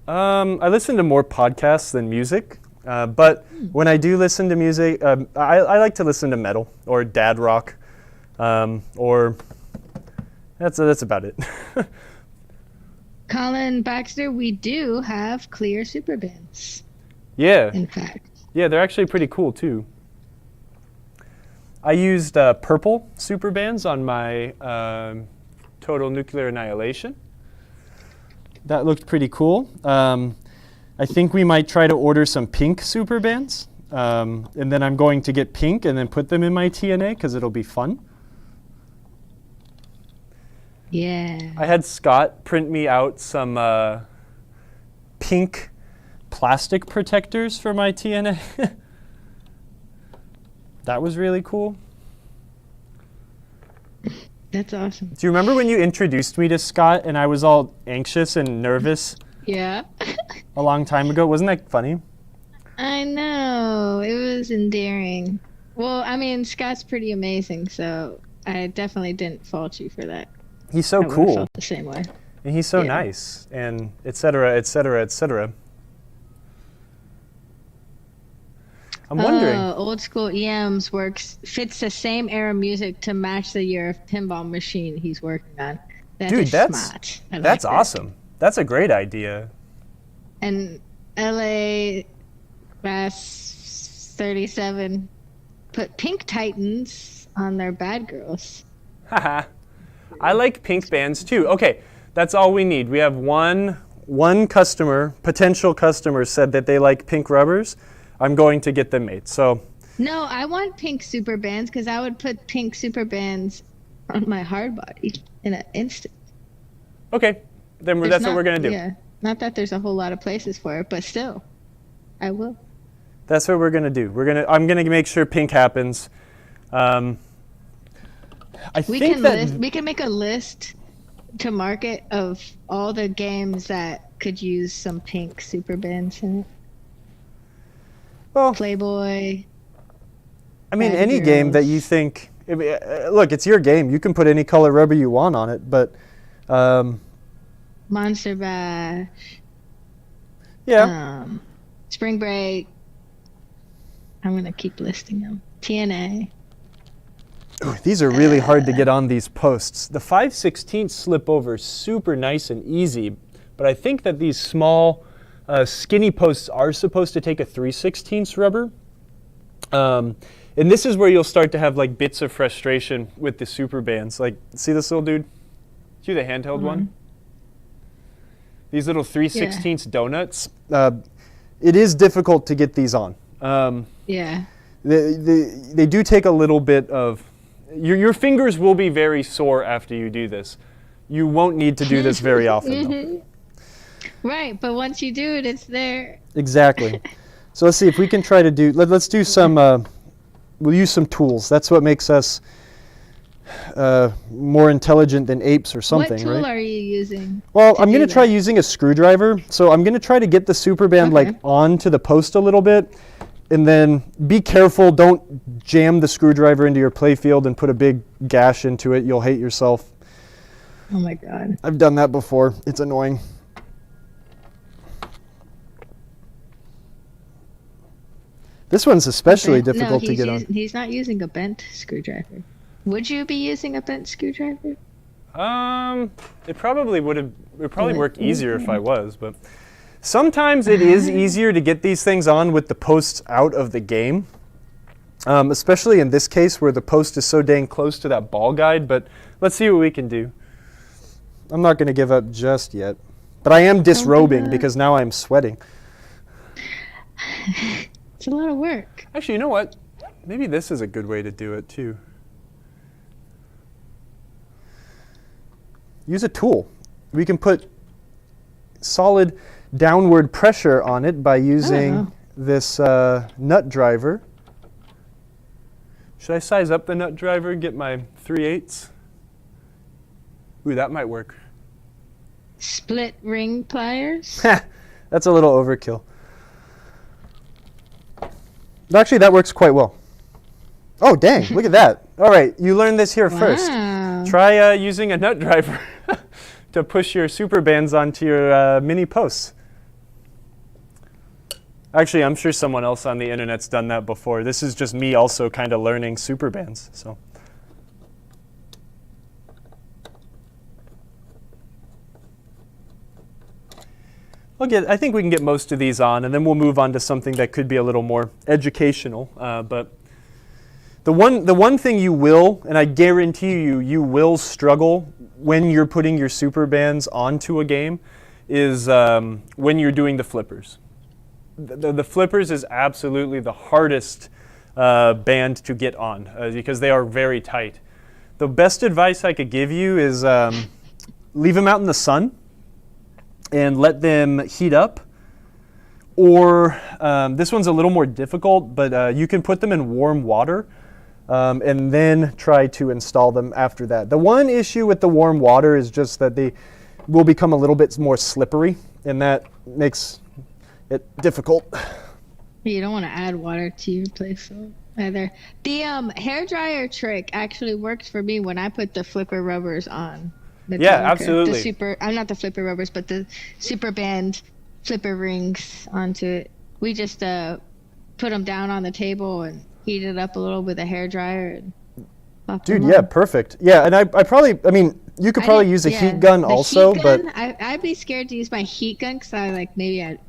I listen to more podcasts than music. But when I do listen to music, I like to listen to metal or dad rock, or that's about it. Colin Baxter, we do have clear super bands. Yeah. In fact. Yeah, they're actually pretty cool too. I used purple super bands on my Total Nuclear Annihilation. That looked pretty cool. I think we might try to order some pink super bands. And then I'm going to get pink and then put them in my TNA because it'll be fun. Yeah. I had Scott print me out some pink plastic protectors for my TNA. That was really cool. That's awesome. Do you remember when you introduced me to Scott and I was all anxious and nervous Yeah. a long time ago? Wasn't that funny? I know. It was endearing. Well, I mean, Scott's pretty amazing, so I definitely didn't fault you for that. He's so I would've cool. felt the same way. And he's so Yeah. nice, and et cetera, et cetera, et cetera. I'm wondering. Old school EMs fits the same era music to match the year of pinball machine he's working on. That Dude, is that's smart. I like that's that. awesome. That's a great idea. And LA Bass 37 put Pink Titans on their Bad Girls. Haha. I like pink bands too. Okay, that's all we need. We have one customer, potential customer, said that they like pink rubbers. I'm going to get them made. So No, I want pink super bands because I would put pink super bands on my hard body in an instant. okay, then that's what we're gonna do. Yeah, not that there's a whole lot of places for it, but still, I will. That's what we're gonna do. I'm gonna make sure pink happens. I We think can that we can make a list to market of all the games that could use some pink super bands in it. well, Playboy. I mean, Bad any game that Girls. you think. Look, it's your game. You can put any color rubber you want on it, but Monster Bash. yeah. Spring Break. I'm gonna keep listing them. TNA. Ooh, these are really hard to get on these posts. The 5/16 slip over super nice and easy, but I think that these small, skinny posts are supposed to take a 3/16 rubber. And this is where you'll start to have like bits of frustration with the super bands. Like, see this little dude? See the handheld one? These little 3/16 donuts. It is difficult to get these on. Yeah. They do take a little bit of. Your fingers will be very sore after you do this. You won't need to do this very often, though. Right, but once you do it, it's there. Exactly. So let's see if we can try to do. Let's do some. We'll use some tools. That's what makes us more intelligent than apes or something, What tool right? are you using? Well, to I'm going do to try that? using a screwdriver. So I'm going to try to get the super band Okay. like onto the post a little bit, and then be careful. Don't jam the screwdriver into your playfield and put a big gash into it. You'll hate yourself. Oh my god. I've done that before. It's annoying. This one's especially difficult to get on. He's not using a bent screwdriver. Would you be using a bent screwdriver? It probably work easier if I was, but sometimes it is easier to get these things on with the posts out of the game. Especially in this case where the post is so dang close to that ball guide, but let's see what we can do. I'm not going to give up just yet, but I am disrobing because now I'm sweating. It's a lot of work. Actually, you know what? Maybe this is a good way to do it too. Use a tool. We can put solid downward pressure on it by using this nut driver. Should I size up the nut driver and get my 3/8? Ooh, that might work. Split ring pliers? That's a little overkill. Actually, that works quite well. Oh, dang, look at that. All right, you learned this here first. Wow. Try using a nut driver to push your super bands onto your mini posts. Actually, I'm sure someone else on the internet's done that before. This is just me also kind of learning super bands. So. I think we can get most of these on, and then we'll move on to something that could be a little more educational. But The one thing you will, and I guarantee you will struggle when you're putting your super bands onto a game, is when you're doing the flippers. The flippers is absolutely the hardest band to get on because they are very tight. The best advice I could give you is leave them out in the sun and let them heat up. Or this one's a little more difficult, but you can put them in warm water and then try to install them after that. The one issue with the warm water is just that they will become a little bit more slippery, and that makes it difficult. You don't want to add water to your place soap either. The hair dryer trick actually works for me when I put the flipper rubbers on. Absolutely. I'm not the flipper rubbers, but the super band flipper rings onto it. We just put them down on the table and heat it up a little with a hair dryer. And dude, yeah, perfect. Yeah, and I mean, you could probably use a heat gun also, but I'd be scared to use my heat gun because I'd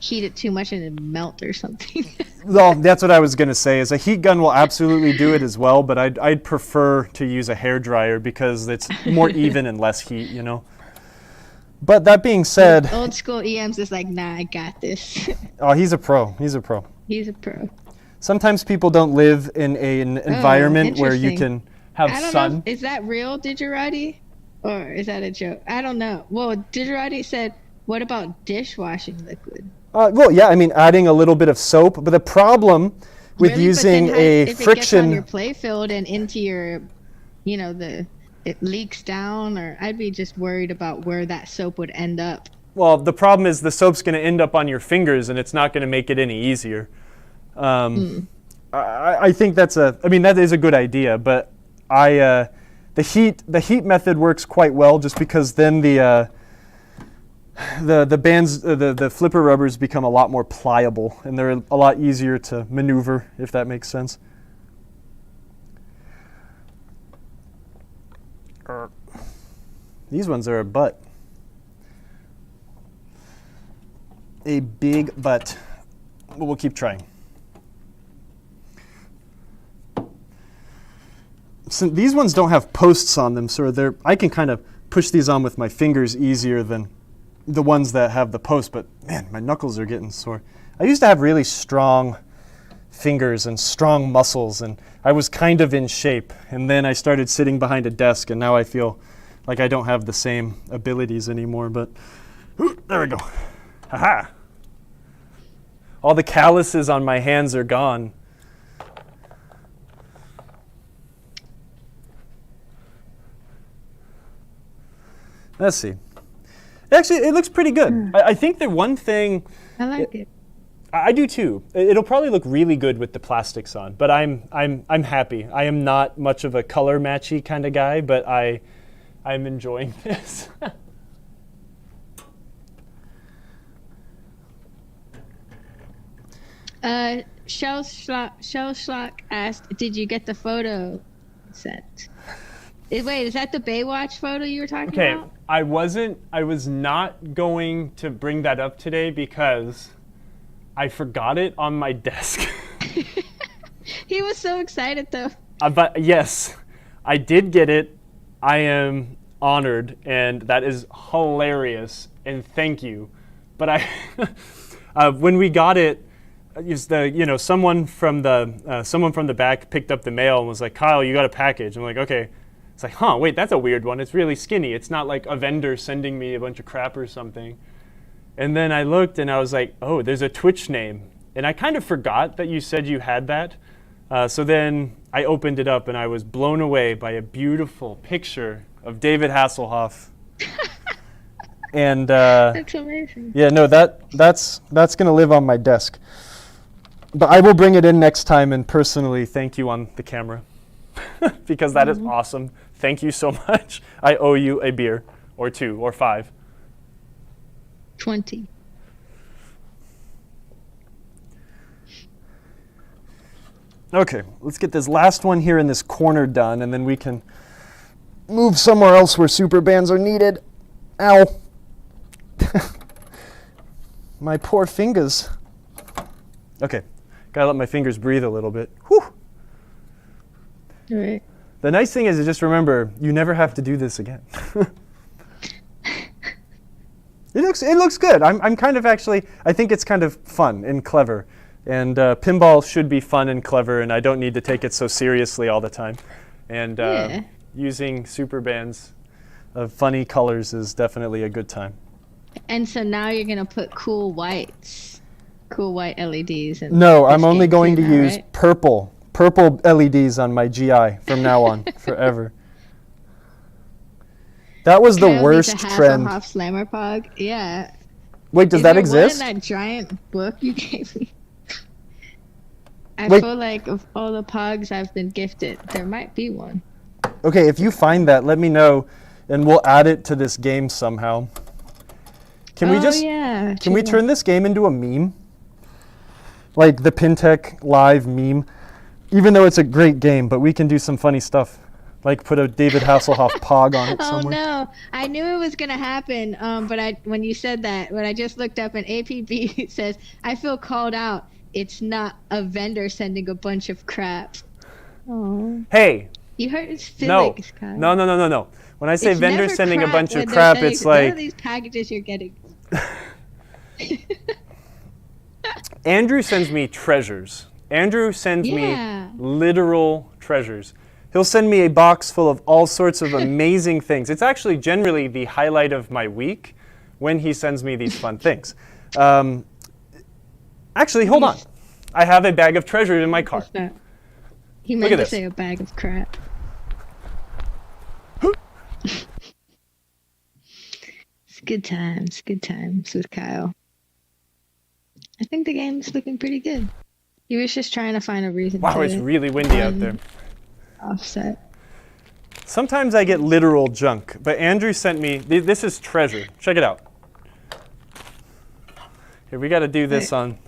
heat it too much and it'd melt or something. Well, that's what I was gonna say. Is a heat gun will absolutely do it as well, but I'd prefer to use a hair dryer because it's more even and less heat, you know. But that being said, old school EM's is like, nah, I got this. Oh, he's a pro. He's a pro. He's a pro. Sometimes people don't live in an environment where you can have sun. Know, is that real, Digirati? Or is that a joke? I don't know. Well, Digirati said, what about dishwashing liquid? Well, yeah, I mean, adding a little bit of soap, but the problem with really? using if friction... it gets on your play field and into your, it leaks down, or I'd be just worried about where that soap would end up. Well, the problem is the soap's going to end up on your fingers, and it's not going to make it any easier. I think that is a good idea, but the heat method works quite well just because then the bands, the flipper rubbers become a lot more pliable and they're a lot easier to maneuver, if that makes sense. These ones are a butt. A big butt. But we'll keep trying. So these ones don't have posts on them, so I can kind of push these on with my fingers easier than the ones that have the post, but man, my knuckles are getting sore. I used to have really strong fingers and strong muscles, and I was kind of in shape, and then I started sitting behind a desk, and now I feel like I don't have the same abilities anymore, but there we go. Haha. All the calluses on my hands are gone. Let's see. Actually, it looks pretty good. I think the one thing... I like it. I do too. It'll probably look really good with the plastics on, but I'm happy. I am not much of a color matchy kind of guy, but I'm enjoying this. Shell Schlock asked, did you get the photo sent? Wait, is that the Baywatch photo you were talking about? Okay, I was not going to bring that up today because I forgot it on my desk. He was so excited though. But yes, I did get it. I am honored, and that is hilarious, and thank you. But when we got it, someone from the back picked up the mail and was like, "Kyle, you got a package." I'm like, "Okay." It's like, "Huh, wait, that's a weird one. It's really skinny. It's not like a vendor sending me a bunch of crap or something." And then I looked and I was like, "Oh, there's a Twitch name." And I kind of forgot that you said you had that. So then I opened it up and I was blown away by a beautiful picture of David Hasselhoff. And that's amazing. Yeah, no, that's gonna live on my desk. But I will bring it in next time and personally thank you on the camera because that is awesome. Thank you so much. I owe you a beer or 2 or 5. 20. Okay, let's get this last one here in this corner done, and then we can move somewhere else where super bands are needed. Ow. My poor fingers. Okay, gotta let my fingers breathe a little bit. Whew. Right. The nice thing is just remember, you never have to do this again. It looks good. I'm kind of actually, I think it's kind of fun and clever. And pinball should be fun and clever, and I don't need to take it so seriously all the time. And using super bands of funny colors is definitely a good time. And so now you're going to put cool white LEDs. No, I'm only going to use purple LEDs on my GI from now on, forever. That was the worst trend. Hasselhoff Slammer Pog. Yeah. Wait, does that exist? One in that giant book you gave me. I Wait. feel like of all the Pogs I've been gifted, there might be one. Okay, if you find that, let me know, and we'll add it to this game somehow. Can we turn this game into a meme? Like the PinTech live meme? Even though it's a great game, but we can do some funny stuff. Like put a David Hasselhoff Pog on it somewhere. Oh no, I knew it was gonna happen. But when you said that, when I just looked up and APB says, I feel called out. It's not a vendor sending a bunch of crap. Oh. Hey. You hurt his feelings, Kyle. No. When I say It's vendor never sending a bunch of when they're crap, sending- it's like none of these packages you're getting. Andrew sends me treasures. Andrew sends me literal treasures. He'll send me a box full of all sorts of amazing things. It's actually generally the highlight of my week when he sends me these fun things. Actually, hold on. I have a bag of treasures in my car. He meant to say a bag of crap. It's good times with Kyle. I think the game's looking pretty good. He was just trying to find a reason to it's really windy out there. Offset. Sometimes I get literal junk, but Andrew sent me, this is treasure. Check it out. Here, we got to do this on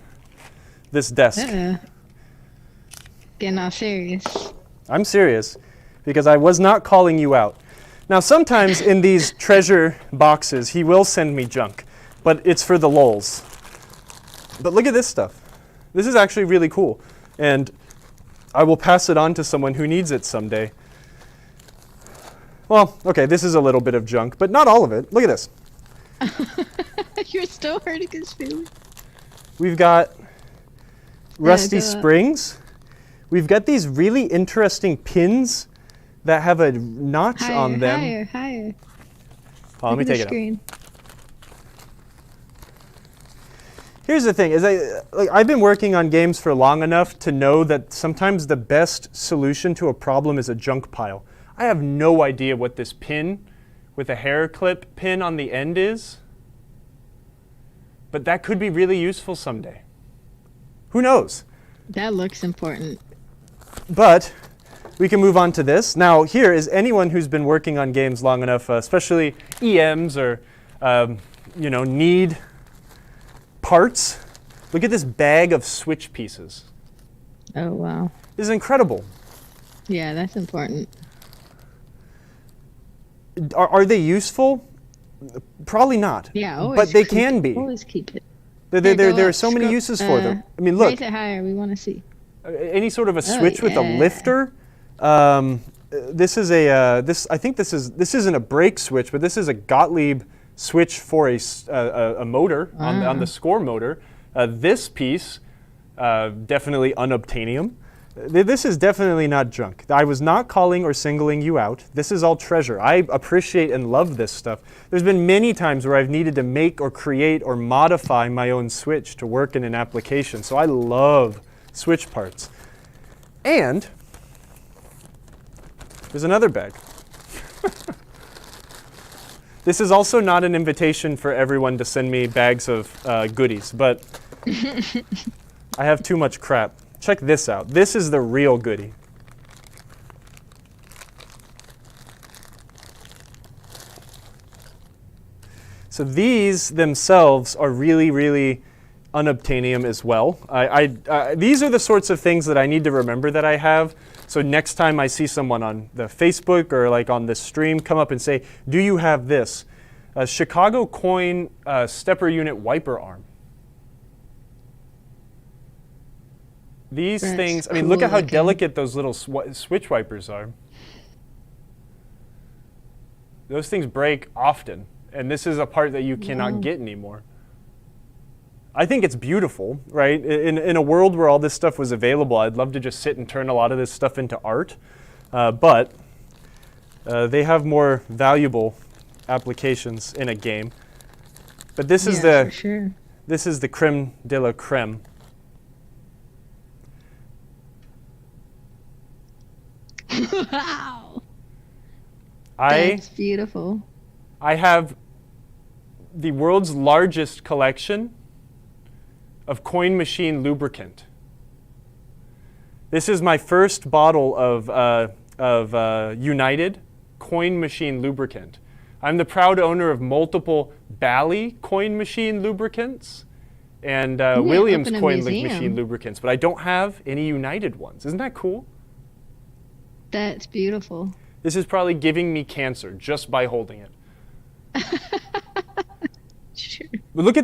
this desk. Getting all serious. I'm serious, because I was not calling you out. Now, sometimes in these treasure boxes, he will send me junk, but it's for the lulz. But look at this stuff. This is actually really cool, and I will pass it on to someone who needs it someday. Well, okay, this is a little bit of junk, but not all of it. Look at this. You're still hurting his feelings. We've got rusty springs. We've got these really interesting pins that have a notch on them. Higher. Let me take it out. Here's the thing, is I've been working on games for long enough to know that sometimes the best solution to a problem is a junk pile. I have no idea what this pin with a hair clip pin on the end is, but that could be really useful someday. Who knows? That looks important. But we can move on to this. Now, here is anyone who's been working on games long enough, especially EMs or need parts. Look at this bag of switch pieces. Oh, wow. This is incredible. Yeah, that's important. Are they useful? Probably not. Yeah, always. But they can be. Always keep it. There are so many uses for them. I mean, look. Raise it higher. We want to see. Any sort of a switch with a lifter. This is I think this isn't a brake switch, but this is a Gottlieb switch for a motor on the score motor. This piece, definitely unobtainium. This is definitely not junk. I was not calling or singling you out. This is all treasure. I appreciate and love this stuff. There's been many times where I've needed to make or create or modify my own switch to work in an application. So I love switch parts. And there's another bag. This is also not an invitation for everyone to send me bags of goodies, but I have too much crap. Check this out. This is the real goodie. So these themselves are really, really unobtainium as well. These are the sorts of things that I need to remember that I have. So next time I see someone on the Facebook or like on this stream, come up and say, do you have this? A Chicago coin stepper unit wiper arm. These That's things, I mean, cool look at how looking. delicate those little switch wipers are. Those things break often, and this is a part that you cannot Wow. get anymore. I think it's beautiful, right? In a world where all this stuff was available, I'd love to just sit and turn a lot of this stuff into art, but they have more valuable applications in a game. But this is Yeah, for sure. this is the creme de la creme. Wow. I That's beautiful. I have the world's largest collection of coin machine lubricant. This is my first bottle of United coin machine lubricant. I'm the proud owner of multiple Bally coin machine lubricants and Williams open a coin museum. machine lubricants, but I don't have any United ones. Isn't that cool? That's beautiful. This is probably giving me cancer just by holding it. Sure. But look at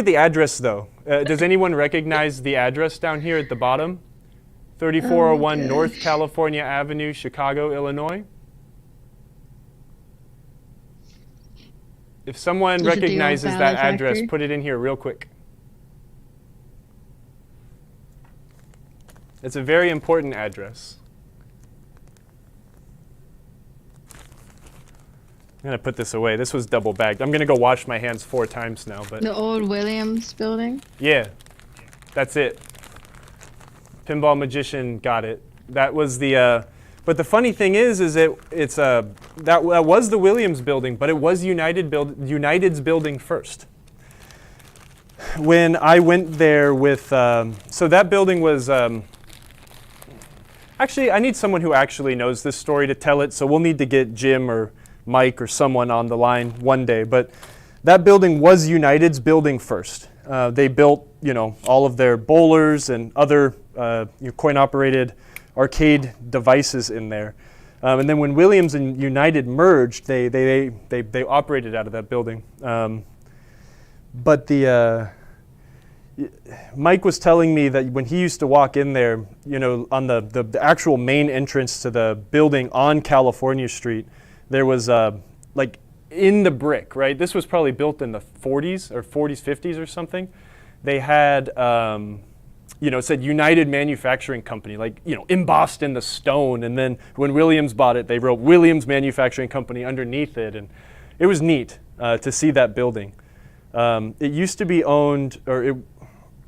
the address, though. Does anyone recognize the address down here at the bottom? 3401 gosh. North California Avenue, Chicago, Illinois. If someone Is it the old recognizes Bally that address, factory? put it in here real quick. It's a very important address. I'm going to put this away. This was double bagged. I'm going to go wash my hands 4 times now, but The old Williams building. yeah, that's it. Pinball Magician got it. That was the. But the funny thing is that was the Williams building, but it was United's building first. When I went there with, so that building was. Actually, I need someone who actually knows this story to tell it. So we'll need to get Jim or Mike or someone on the line one day. But that building was United's building first. They built, all of their bowlers and other coin-operated arcade devices in there. And then when Williams and United merged, they operated out of that building. But Mike was telling me that when he used to walk in there, on the actual main entrance to the building on California Street, there was like in the brick, right? This was probably built in the 40s or 40s, 50s or something. They had, it said United Manufacturing Company, like, embossed in the stone. And then when Williams bought it, they wrote Williams Manufacturing Company underneath it. And it was neat to see that building. It used to be owned,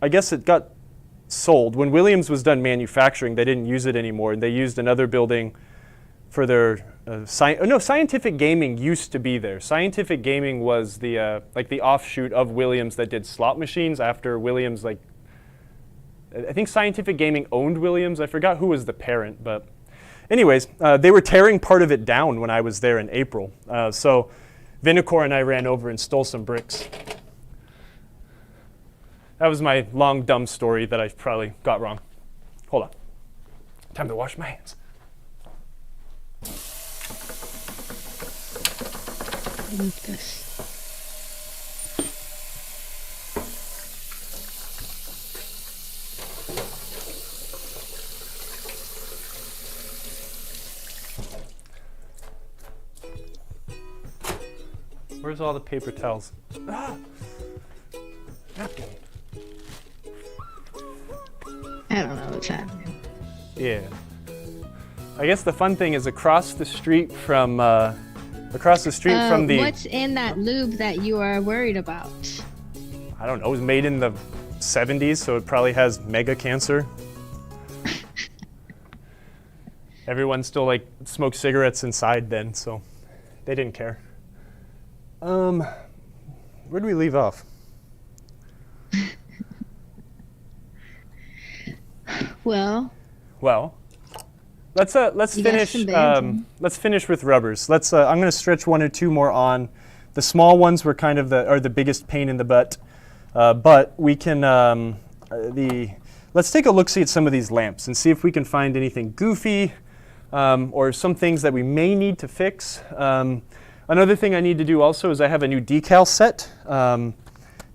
I guess it got sold. When Williams was done manufacturing, they didn't use it anymore. And they used another building for their Scientific Gaming used to be there. Scientific Gaming was the the offshoot of Williams that did slot machines after Williams, I think Scientific Gaming owned Williams. I forgot who was the parent, but anyways, they were tearing part of it down when I was there in April. So Vinicor and I ran over and stole some bricks. That was my long, dumb story that I probably got wrong. Hold on. Time to wash my hands. I need this. Where's all the paper towels? Napkin. I don't know what's happening. Yeah. I guess the fun thing is across the street from the. What's in that lube that you are worried about? I don't know. It was made in the 70s, so it probably has mega cancer. Everyone still smoked cigarettes inside then, so they didn't care. Where do we leave off? Well, let's You got finish. some bands, Let's finish with rubbers. I'm going to stretch 1 or 2 more on. The small ones were kind of the biggest pain in the butt, but we can let's take a look see at some of these lamps and see if we can find anything goofy or some things that we may need to fix. Another thing I need to do also is I have a new decal set.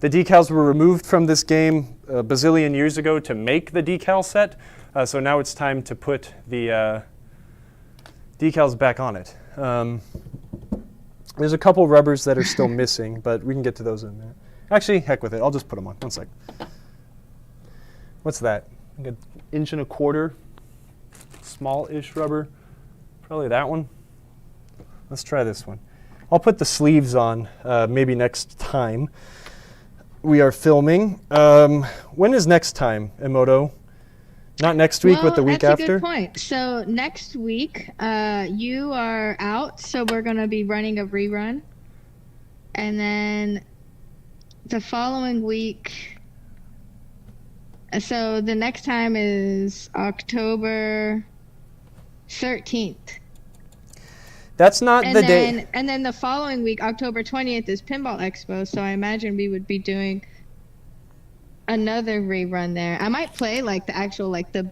The decals were removed from this game a bazillion years ago to make the decal set. So now it's time to put the decals back on it. There's a couple rubbers that are still missing, but we can get to those in a minute. Actually, heck with it. I'll just put them on. One sec. What's that? Like an 1.25 inch, small-ish rubber. Probably that one. Let's try this one. I'll put the sleeves on maybe next time we are filming. When is next time, Emoto? Not next week, but the week after? That's a good point. So next week, you are out, so we're going to be running a rerun. And then the following week, so the next time is October 13th. That's not the day. And then the following week, October 20th, is Pinball Expo, so I imagine we would be doing another rerun there. I might play like the actual, like the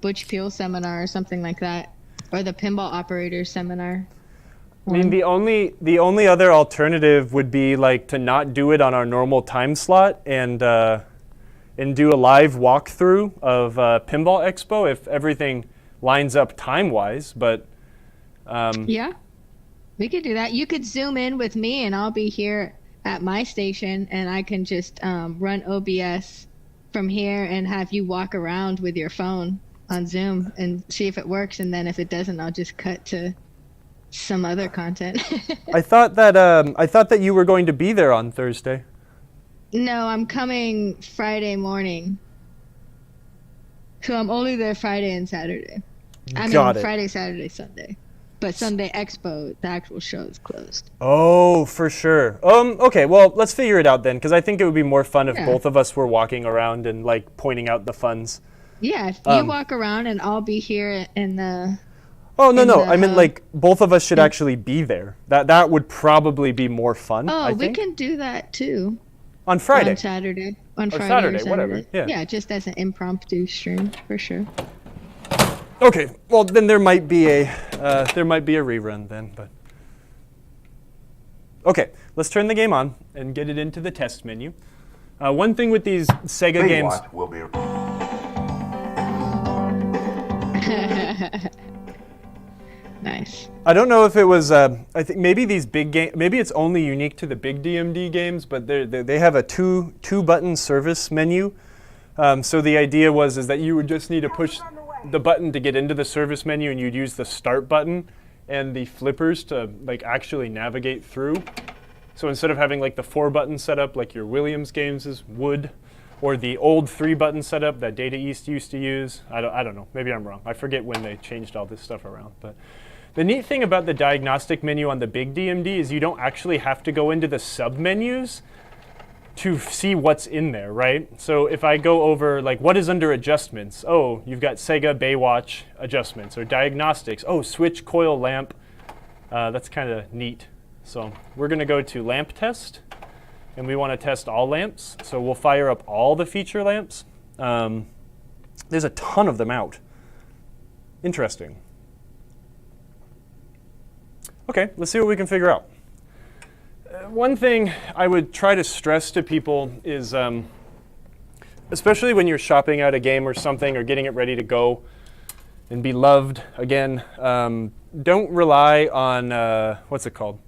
Butch Peel seminar or something like that, or the Pinball Operator seminar. I mean, the only other alternative would be like to not do it on our normal time slot and do a live walkthrough of Pinball Expo if everything lines up time-wise, but yeah, we could do that. You could zoom in with me and I'll be here at my station and I can just run OBS from here and have you walk around with your phone on Zoom and see if it works, and then if it doesn't, I'll just cut to some other content. I thought that you were going to be there on Thursday. No, I'm coming Friday morning. So I'm only there Friday and Saturday. Friday, Saturday, Sunday. But Sunday Expo, the actual show is closed. Oh, for sure. Okay, well, let's figure it out then, because I think it would be more fun if both of us were walking around and like pointing out the funs. Yeah, if you walk around and I'll be here in the... Oh, no. I mean, like, both of us should actually be there. That would probably be more fun, I think. We can do that, too. On Friday. On Saturday. On Friday Saturday, or Saturday. whatever. Yeah, just as an impromptu stream, for sure. Okay, well, then there might be a rerun then, but... Okay, let's turn the game on and get it into the test menu. One thing with these Sega games... will be... Nice. I don't know if it was. I think maybe these big games. Maybe it's only unique to the big DMD games, but they have a two button service menu. So the idea is that you would just need to push the button to get into the service menu, and you'd use the start button and the flippers to like actually navigate through. So instead of having like the 4-button setup like your Williams games would, or the old 3-button setup that Data East used to use, I don't know. Maybe I'm wrong. I forget when they changed all this stuff around, but. The neat thing about the diagnostic menu on the big DMD is you don't actually have to go into the sub-menus to see what's in there, right? So if I go over, like, what is under adjustments? Oh, you've got Sega Baywatch adjustments, or diagnostics. Oh, switch coil lamp. That's kind of neat. So we're going to go to lamp test, and we want to test all lamps. So we'll fire up all the feature lamps. There's a ton of them out. Interesting. Okay, let's see what we can figure out. One thing I would try to stress to people is, especially when you're shopping out a game or something or getting it ready to go and be loved again, don't rely on, what's it called?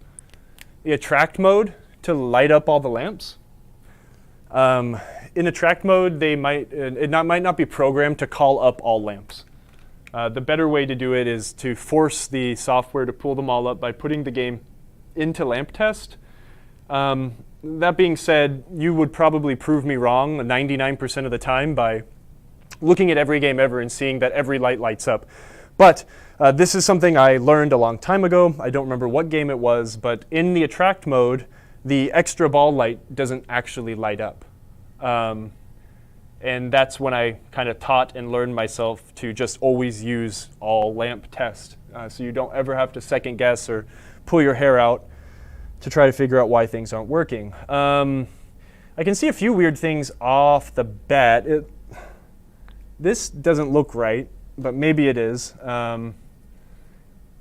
The attract mode to light up all the lamps. In attract mode, it might not be programmed to call up all lamps. The better way to do it is to force the software to pull them all up by putting the game into lamp test. That being said, you would probably prove me wrong 99% of the time by looking at every game ever and seeing that every light lights up. But this is something I learned a long time ago. I don't remember what game it was, but in the attract mode, the extra ball light doesn't actually light up. And that's when I kind of taught and learned myself to just always use all lamp test. So you don't ever have to second guess or pull your hair out to try to figure out why things aren't working. I can see a few weird things off the bat. This doesn't look right, but maybe it is.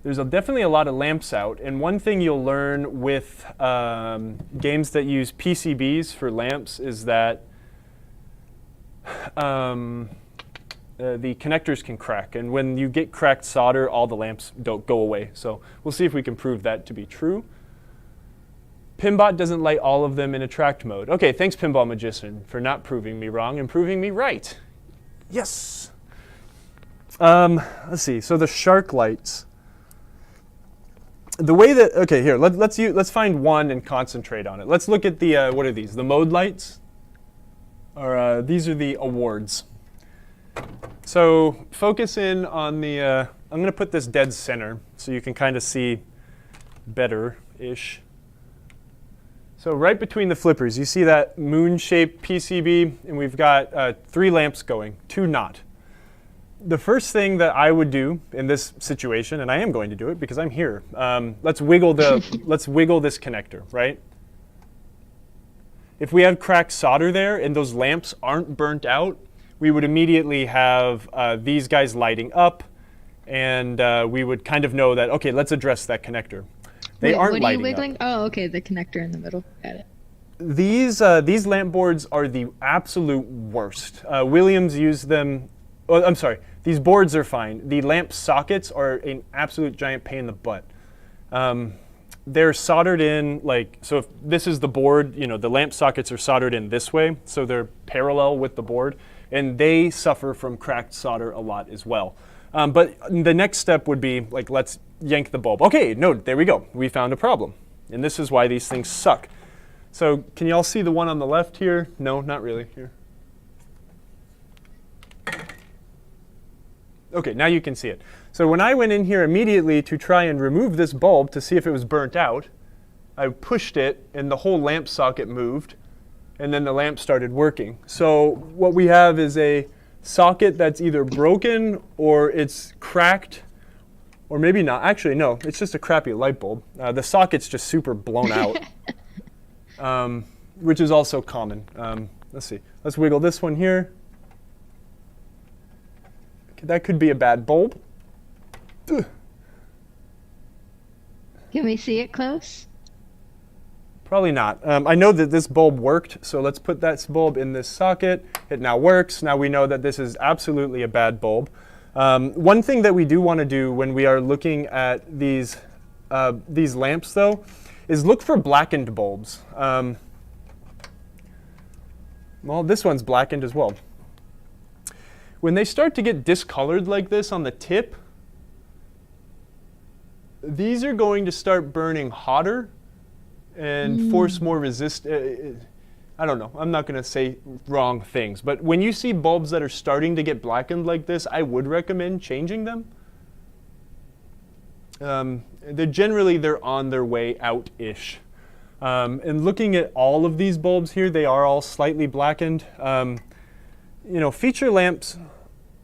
there's definitely a lot of lamps out. And one thing you'll learn with games that use PCBs for lamps is that the connectors can crack. And when you get cracked solder, all the lamps don't go away. So we'll see if we can prove that to be true. Pinbot doesn't light all of them in attract mode. Okay, thanks Pinball Magician for not proving me wrong and proving me right. Yes. Let's see. So the shark lights. The way that here, let's find one and concentrate on it. Let's look at the what are these? The mode lights. Or these are the awards. So focus in on the. I'm going to put this dead center so you can kind of see better-ish. So right between the flippers, you see that moon-shaped PCB, and we've got 3 lamps going, 2 not. The first thing that I would do in this situation, and I am going to do it because I'm here, let's wiggle this connector, right? If we have cracked solder there and those lamps aren't burnt out, we would immediately have these guys lighting up, and we would kind of know that, okay, let's address that connector. They aren't lighting up. What are you wiggling? Oh, okay, the connector in the middle. Got it. These lamp boards are the absolute worst. Williams used them. Oh, I'm sorry. These boards are fine. The lamp sockets are an absolute giant pain in the butt. They're soldered in so. If this is the board, the lamp sockets are soldered in this way, so they're parallel with the board, and they suffer from cracked solder a lot as well. But the next step would be let's yank the bulb. Okay, no, there we go. We found a problem. And this is why these things suck. So can you all see the one on the left here? No, not really. Here. Okay, now you can see it. So when I went in here immediately to try and remove this bulb to see if it was burnt out, I pushed it and the whole lamp socket moved, and then the lamp started working. So what we have is a socket that's either broken or it's cracked. Or maybe not. Actually, no. It's just a crappy light bulb. The socket's just super blown out, which is also common. Let's see. Let's wiggle this one here. Okay, that could be a bad bulb. Ugh. Can we see it close? Probably not. I know that this bulb worked, so let's put that bulb in this socket. It now works. Now we know that this is absolutely a bad bulb. One thing that we do want to do when we are looking at these lamps, though, is look for blackened bulbs. Well, this one's blackened as well. When they start to get discolored like this on the tip, these are going to start burning hotter and force more resistance. I don't know. I'm not going to say wrong things. But when you see bulbs that are starting to get blackened like this, I would recommend changing them. They're on their way out-ish. And looking at all of these bulbs here, they are all slightly blackened. Feature lamps,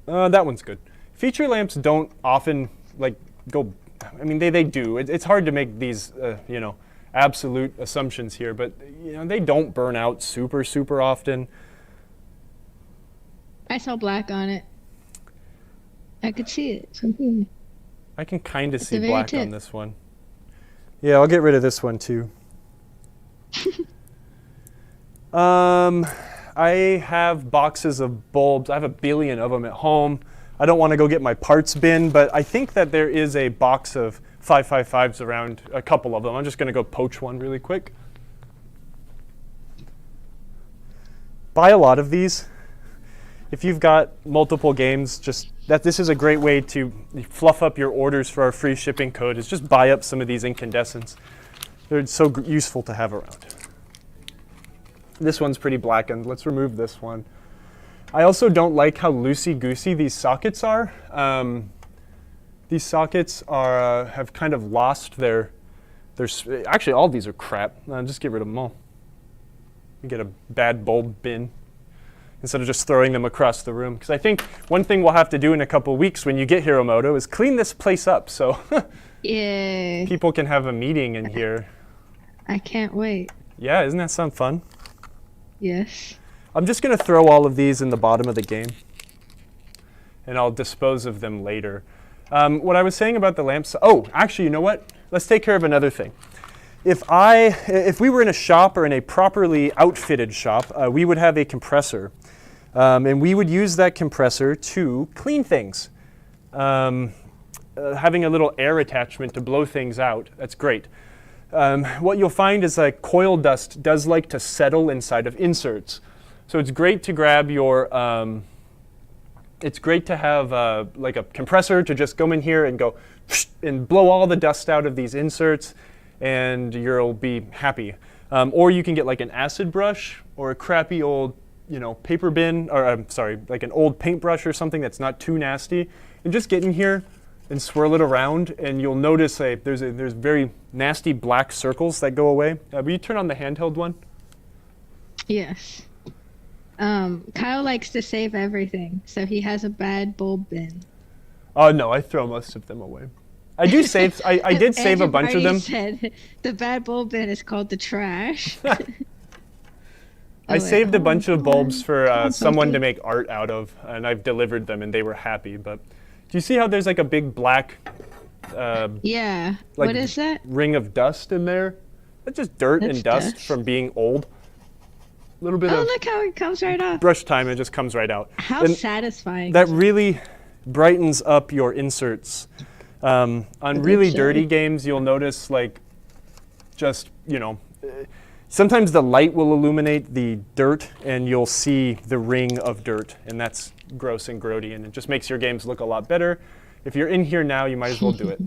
that one's good. Feature lamps don't often go, they do. It's hard to make these, absolute assumptions here, but they don't burn out super, super often. I saw black on it. I could see it. I can kind of see black on this one. Yeah, I'll get rid of this one too. I have boxes of bulbs. I have 1 billion of them at home. I don't want to go get my parts bin, but I think that there is a box of 555s around, a couple of them. I'm just going to go poach one really quick. Buy a lot of these. If you've got multiple games, this is a great way to fluff up your orders for our free shipping code, is just buy up some of these incandescents. They're so useful to have around. This one's pretty blackened. Let's remove this one. I also don't like how loosey-goosey these sockets are. These sockets have kind of lost their actually, all these are crap. Just get rid of them all. You get a bad bulb bin instead of just throwing them across the room. Because I think one thing we'll have to do in a couple weeks when you get Hiromoto is clean this place up so yeah, people can have a meeting in here. I can't wait. Yeah, isn't that sound fun? Yes. I'm just going to throw all of these in the bottom of the game, and I'll dispose of them later. What I was saying about the lamps. Oh, actually, you know what? Let's take care of another thing. If we were in a shop or in a properly outfitted shop, we would have a compressor. And we would use that compressor to clean things. Having a little air attachment to blow things out, that's great. What you'll find is like coil dust does like to settle inside of inserts. So it's great to grab your, it's great to have like a compressor to just go in here and go and blow all the dust out of these inserts, and you'll be happy. Or you can get like an acid brush or a crappy old, paper bin, or I'm sorry, like an old paintbrush or something that's not too nasty, and just get in here and swirl it around, and you'll notice there's very nasty black circles that go away. Will you turn on the handheld one? Yes. Kyle likes to save everything, so he has a bad bulb bin. Oh no, I throw most of them away. I do save. I did save a bunch of them. Said the bad bulb bin is called the trash. I saved a bunch of bulbs for someone to make art out of, and I've delivered them, and they were happy. But do you see how there's like a big black yeah. like what is that? ring of dust in there? That's just dirt and dust from being old. A little bit of look how it comes right off. brush time, it just comes right out. How and satisfying. that really brightens up your inserts. On really dirty games, you'll notice like just, sometimes the light will illuminate the dirt and you'll see the ring of dirt, and that's gross and grody, and it just makes your games look a lot better. If you're in here now, you might as well do it.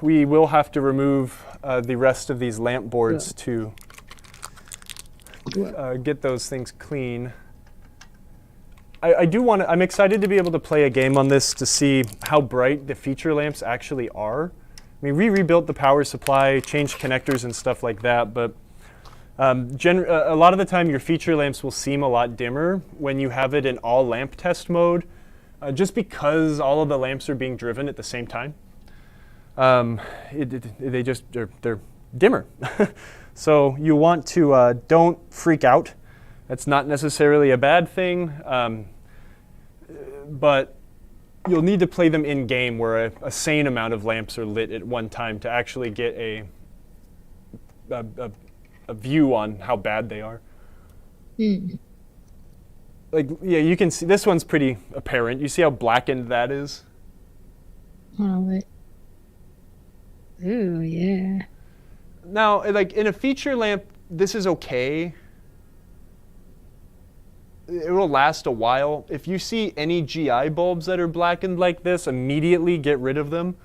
We will have to remove the rest of these lamp boards to get those things clean. I'm excited to be able to play a game on this to see how bright the feature lamps actually are. I mean, we rebuilt the power supply, changed connectors and stuff like that, but a lot of the time your feature lamps will seem a lot dimmer when you have it in all lamp test mode, just because all of the lamps are being driven at the same time. They're dimmer. So you want to don't freak out. That's not necessarily a bad thing, but you'll need to play them in game where a sane amount of lamps are lit at one time to actually get a view on how bad they are. Like, yeah, you can see this one's pretty apparent. You see how blackened that is? Oh, wait. Ooh, yeah. Now, like in a feature lamp, this is okay. It will last a while. If you see any GI bulbs that are blackened like this, immediately get rid of them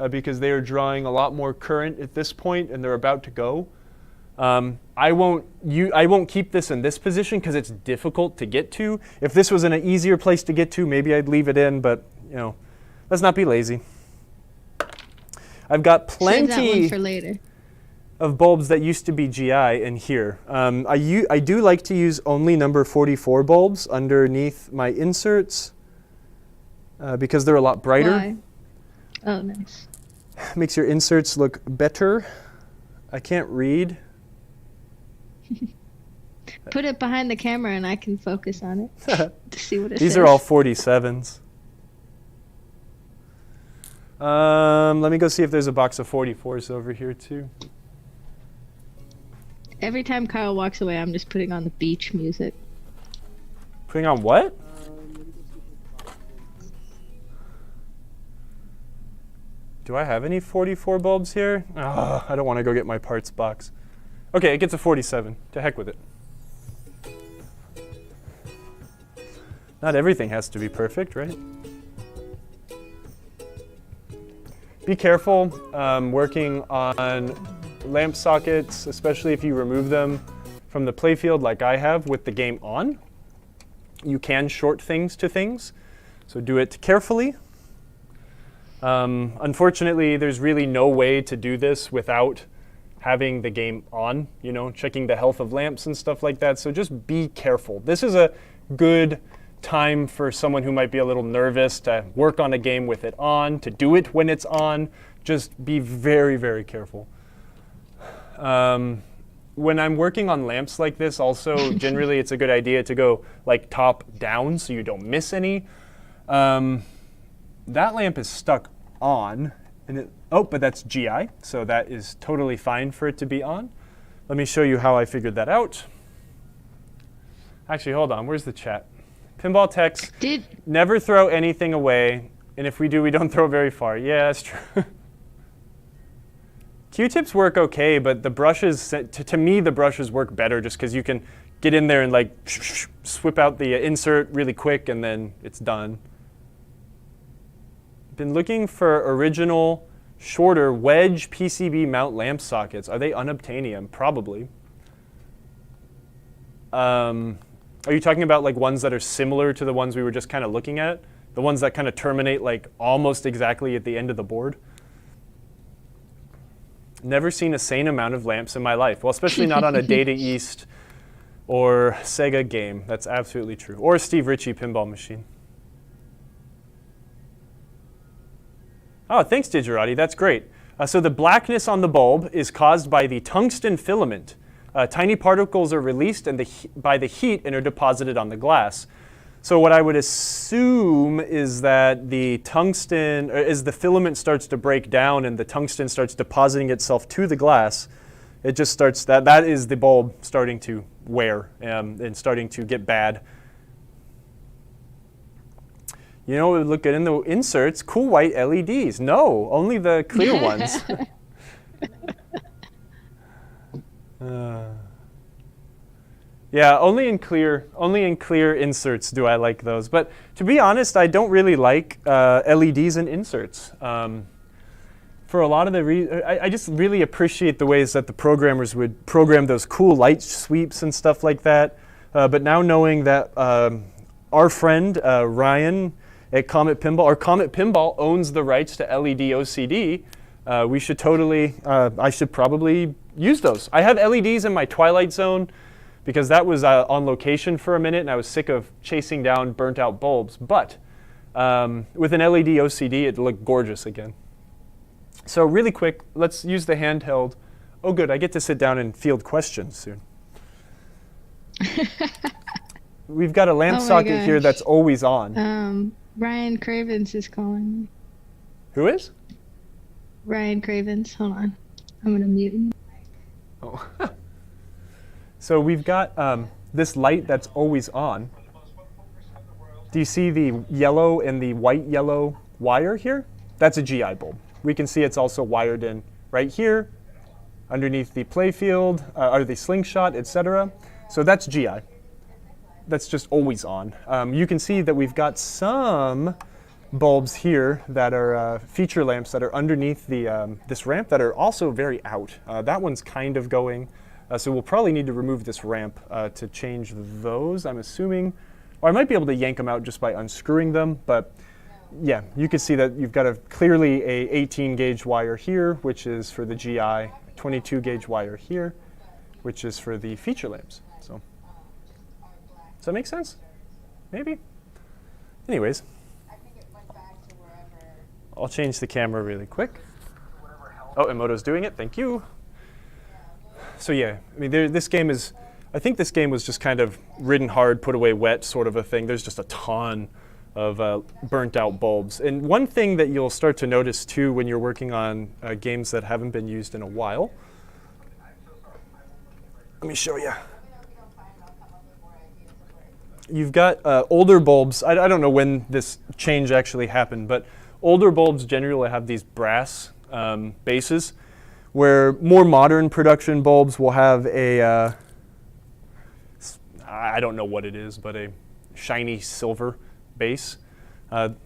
because they are drawing a lot more current at this point and they're about to go. I won't keep this in this position because it's difficult to get to. If this was in an easier place to get to, maybe I'd leave it in, but let's not be lazy. I've got plenty Save that one for later. Of bulbs that used to be GI in here. I do like to use only number 44 bulbs underneath my inserts because they're a lot brighter. Why? Oh, nice. Makes your inserts look better. I can't read. Put it behind the camera and I can focus on it to see what it says. These are all 47s. Let me go see if there's a box of 44s over here too. Every time Kyle walks away, I'm just putting on the beach music. Putting on what? Do I have any 44 bulbs here? Oh, I don't want to go get my parts box. Okay, it gets a 47. To heck with it. Not everything has to be perfect, right? Be careful working on lamp sockets, especially if you remove them from the playfield like I have with the game on. You can short things to things, so do it carefully. Unfortunately, there's really no way to do this without having the game on, checking the health of lamps and stuff like that, so just be careful. This is a good time for someone who might be a little nervous to work on a game with it on, to do it when it's on. Just be very, very careful. when I'm working on lamps like this, also generally it's a good idea to go like top down so you don't miss any. That lamp is stuck on, and but that's GI, so that is totally fine for it to be on. Let me show you how I figured that out. Actually, hold on, where's the chat? Pinball techs never throw anything away, and if we do, we don't throw very far. Yeah, that's true. Q-tips work okay, but the brushes, to me, the brushes work better just because you can get in there and like swip out the insert really quick, and then it's done. Been looking for original, shorter wedge PCB mount lamp sockets. Are they unobtainium? Probably. Are you talking about like ones that are similar to the ones we were just kind of looking at? The ones that kind of terminate like almost exactly at the end of the board? Never seen a sane amount of lamps in my life. Well, especially not on a Data East or Sega game. That's absolutely true. Or a Steve Ritchie pinball machine. Oh, thanks, Digerati. That's great. So the blackness on the bulb is caused by the tungsten filament. Tiny particles are released by the heat and are deposited on the glass. So what I would assume is that the tungsten, as the filament starts to break down and the tungsten starts depositing itself to the glass, it just starts, that is the bulb starting to wear and starting to get bad. You know what would look good in the inserts? Cool white LEDs. No, only the clear ones. Yeah, only in clear inserts do I like those. But to be honest, I don't really like LEDs in inserts. For a lot of the I just really appreciate the ways that the programmers would program those cool light sweeps and stuff like that. But now knowing that our friend Ryan at Comet Pinball, or Comet Pinball owns the rights to LED OCD, we should totally, I should probably use those. I have LEDs in my Twilight Zone because that was on location for a minute and I was sick of chasing down burnt out bulbs. But with an LED OCD, it looked gorgeous again. So really quick, let's use the handheld. Oh good, I get to sit down and field questions soon. We've got a lamp socket here that's always on. Ryan Cravens is calling me. Who is? Ryan Cravens, hold on. I'm gonna mute him. Oh. So we've got this light that's always on. Do you see the yellow and the white yellow wire here? That's a GI bulb. We can see it's also wired in right here, underneath the playfield, or the slingshot, etc. So that's GI. That's just always on. You can see that we've got some bulbs here that are feature lamps that are underneath the this ramp that are also very out. That one's kind of going. So we'll probably need to remove this ramp to change those, I'm assuming. Or I might be able to yank them out just by unscrewing them. But yeah, you can see that you've got clearly a 18 gauge wire here, which is for the GI, 22 gauge wire here, which is for the feature lamps. So does that make sense? Maybe? Anyways, I'll change the camera really quick. Oh, Emoto's doing it, thank you. So yeah, I mean, this game is, I think this game was just kind of ridden hard, put away wet sort of a thing. There's just a ton of burnt out bulbs. And one thing that you'll start to notice too when you're working on games that haven't been used in a while. Let me show you. You've got older bulbs. I don't know when this change actually happened, but older bulbs generally have these brass bases, where more modern production bulbs will have a, I don't know what it is, but a shiny silver base.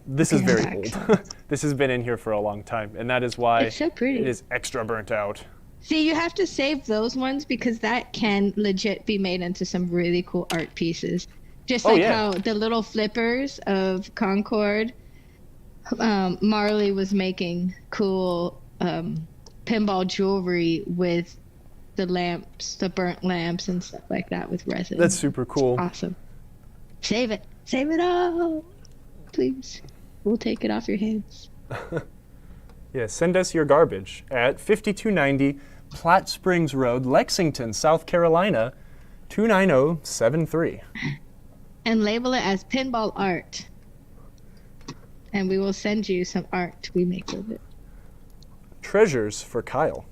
This is very old. This has been in here for a long time, and that is why it's so pretty. It is extra burnt out. See, you have to save those ones because that can legit be made into some really cool art pieces. Just like how the little flippers of Concord, Marley was making cool pinball jewelry with the lamps, the burnt lamps and stuff like that with resin. That's super cool. It's awesome. Save it. Save it all. Please. We'll take it off your hands. Yeah, send us your garbage at 5290 Platte Springs Road, Lexington, South Carolina, 29073. And label it as pinball art. And we will send you some art we make with it. Treasures for Kyle.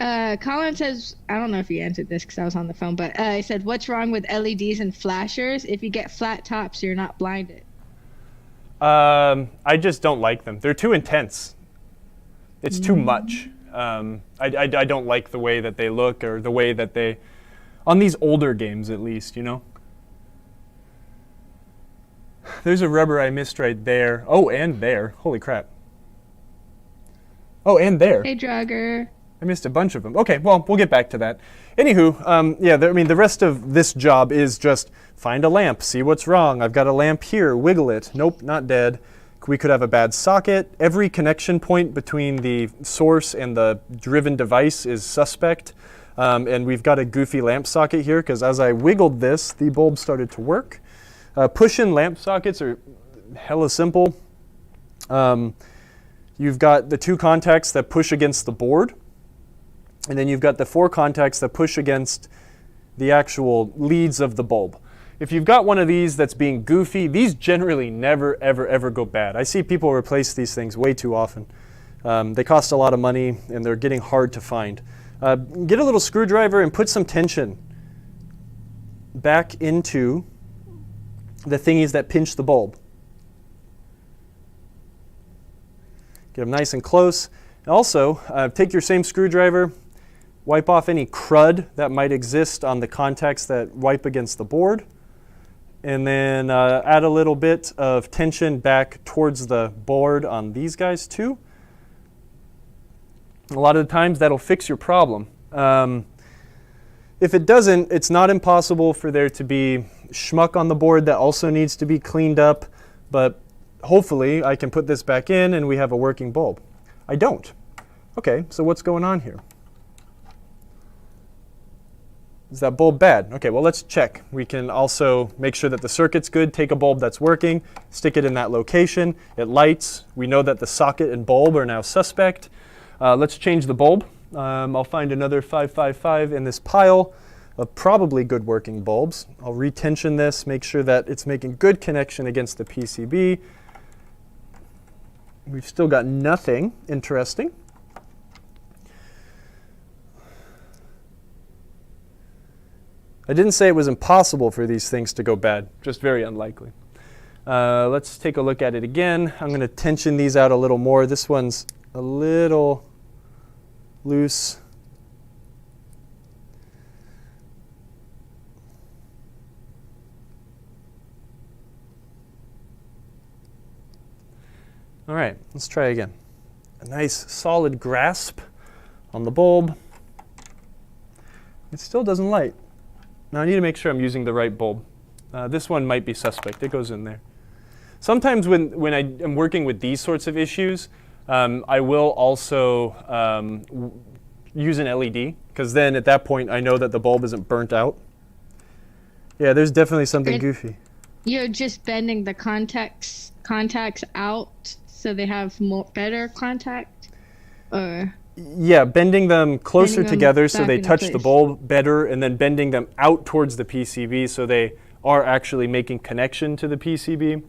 Colin says, I don't know if you answered this because I was on the phone, but he said, what's wrong with LEDs and flashers? If you get flat tops, you're not blinded. I just don't like them. They're too intense. It's too much. I don't like the way that they look, or the way that they, on these older games at least, you know? There's a rubber I missed right there. Oh, and there. Holy crap. Oh, and there. Hey, Drugger. I missed a bunch of them. Okay, well, we'll get back to that. Anywho, yeah, I mean, the rest of this job is just find a lamp, see what's wrong. I've got a lamp here, wiggle it. Nope, not dead. We could have a bad socket. Every connection point between the source and the driven device is suspect. And we've got a goofy lamp socket here because as I wiggled this, the bulb started to work. Push-in lamp sockets are hella simple. You've got the two contacts that push against the board. And then you've got the four contacts that push against the actual leads of the bulb. If you've got one of these that's being goofy, these generally never, ever, ever go bad. I see people replace these things way too often. They cost a lot of money and they're getting hard to find. Get a little screwdriver and put some tension back into the thingies that pinch the bulb. Get them nice and close. Also, take your same screwdriver, wipe off any crud that might exist on the contacts that wipe against the board, and then add a little bit of tension back towards the board on these guys too. A lot of the times that'll fix your problem. If it doesn't, it's not impossible for there to be schmuck on the board that also needs to be cleaned up, but hopefully I can put this back in and we have a working bulb. I don't. Okay, so what's going on here? Is that bulb bad? Okay, well, let's check. We can also make sure that the circuit's good, take a bulb that's working, stick it in that location. It lights. We know that the socket and bulb are now suspect. Let's change the bulb. I'll find another 555 in this pile of probably good working bulbs. I'll retension this, make sure that it's making good connection against the PCB. We've still got nothing interesting. I didn't say it was impossible for these things to go bad, just very unlikely. Let's take a look at it again. I'm going to tension these out a little more. This one's a little loose. All right, let's try again. A nice solid grasp on the bulb. It still doesn't light. Now I need to make sure I'm using the right bulb. This one might be suspect. It goes in there. Sometimes when I am working with these sorts of issues, I will also use an LED, because then at that point I know that the bulb isn't burnt out. Yeah, there's definitely something goofy. You're just bending the contacts out so they have better contact? Or? Yeah, bending them closer together so they touch place. The bulb better, and then bending them out towards the PCB so they are actually making connection to the PCB.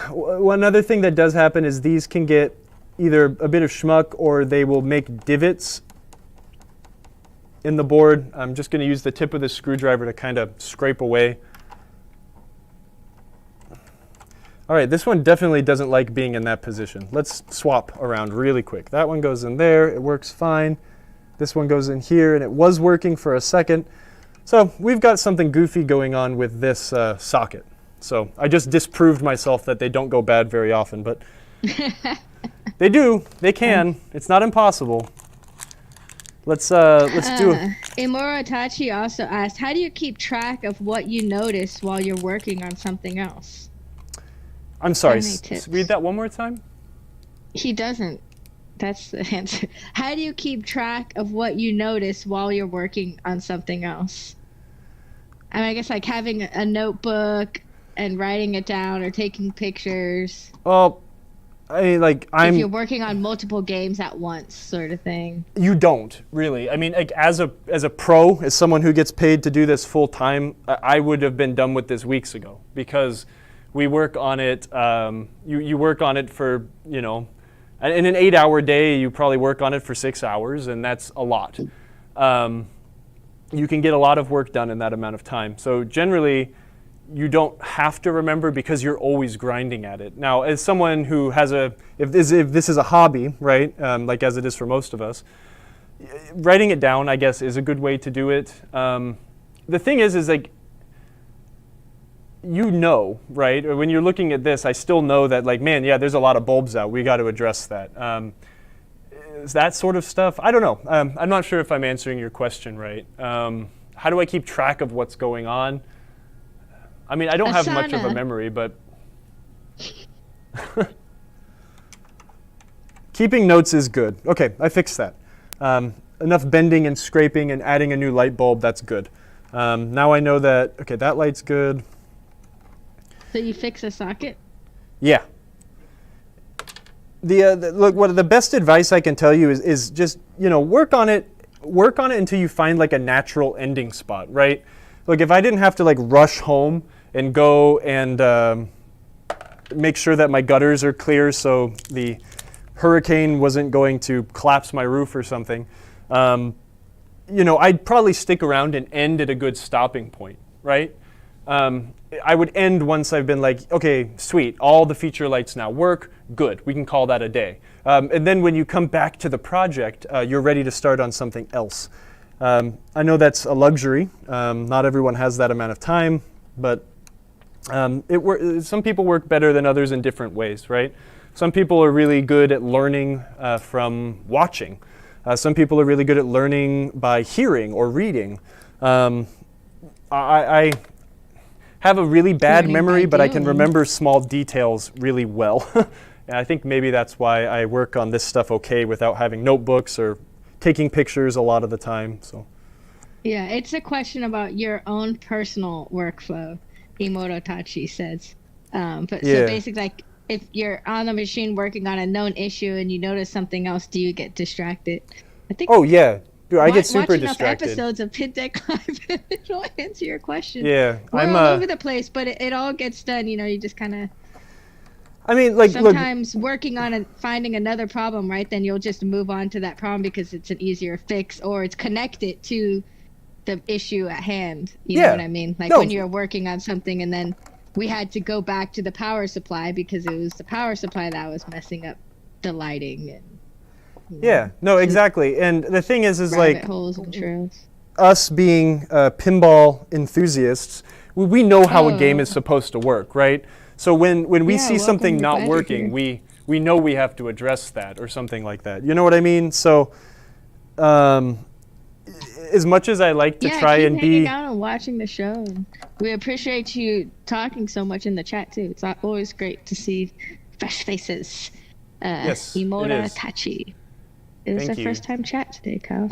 One other thing that does happen is these can get either a bit of schmuck or they will make divots in the board. I'm just going to use the tip of the screwdriver to kind of scrape away. All right, this one definitely doesn't like being in that position. Let's swap around really quick. That one goes in there, it works fine. This one goes in here, and it was working for a second. So we've got something goofy going on with this socket. So I just disproved myself that they don't go bad very often, but they do, they can. It's not impossible. Let's do it. Imura Itachi also asked, how do you keep track of what you notice while you're working on something else? I'm sorry, read that one more time? He doesn't. That's the answer. How do you keep track of what you notice while you're working on something else? I mean, I guess like having a notebook and writing it down or taking pictures? Well, If you're working on multiple games at once, sort of thing. You don't really. I mean, like as a pro, as someone who gets paid to do this full time, I would have been done with this weeks ago because we work on it. You work on it for in an 8-hour day, you probably work on it for 6 hours, and that's a lot. You can get a lot of work done in that amount of time. So generally, you don't have to remember because you're always grinding at it. Now, as someone who has if this is a hobby, right, like as it is for most of us, writing it down, I guess, is a good way to do it. The thing is like, right, when you're looking at this, I still know that, like, man, yeah, there's a lot of bulbs out. We got to address that. Is that sort of stuff? I don't know. I'm not sure if I'm answering your question right. How do I keep track of what's going on? I mean, I don't have much of a memory, but keeping notes is good. Okay, I fixed that. Enough bending and scraping and adding a new light bulb, that's good. Now I know that, okay, that light's good. So you fix a socket? Yeah. Look, what the best advice I can tell you is just, work on it until you find like a natural ending spot, right? Look, if I didn't have to like rush home and go and make sure that my gutters are clear so the hurricane wasn't going to collapse my roof or something, I'd probably stick around and end at a good stopping point, right? I would end once I've been like, okay, sweet, all the feature lights now work, good, we can call that a day. And then when you come back to the project, you're ready to start on something else. I know that's a luxury. Not everyone has that amount of time, but some people work better than others in different ways, right? Some people are really good at learning from watching. Some people are really good at learning by hearing or reading. I have a really bad memory, but I can remember small details really well. And I think maybe that's why I work on this stuff okay without having notebooks or taking pictures a lot of the time. So, yeah, it's a question about your own personal workflow, Imoto Tachi says. So basically, like, if you're on the machine working on a known issue and you notice something else, do you get distracted? I think. Oh yeah, dude, I get super distracted. distracted. Episodes of PinTech Live, it'll answer your question. Yeah, I'm all over the place, but it all gets done. You just kind of. I mean, like, sometimes working on finding another problem, right? Then you'll just move on to that problem because it's an easier fix or it's connected to the issue at hand. You know what I mean? Like when you're working on something and then we had to go back to the power supply because it was the power supply that was messing up the lighting. And, exactly. And the thing is like holes and trails. Us being pinball enthusiasts, we know how a game is supposed to work, right? So when we see something not working, we know we have to address that or something like that. You know what I mean? So as much as I like to try and be hanging out and watching the show, we appreciate you talking so much in the chat too. It's always great to see fresh faces. Yes, Imoto Tachi. It was our first time chat today, Kyle.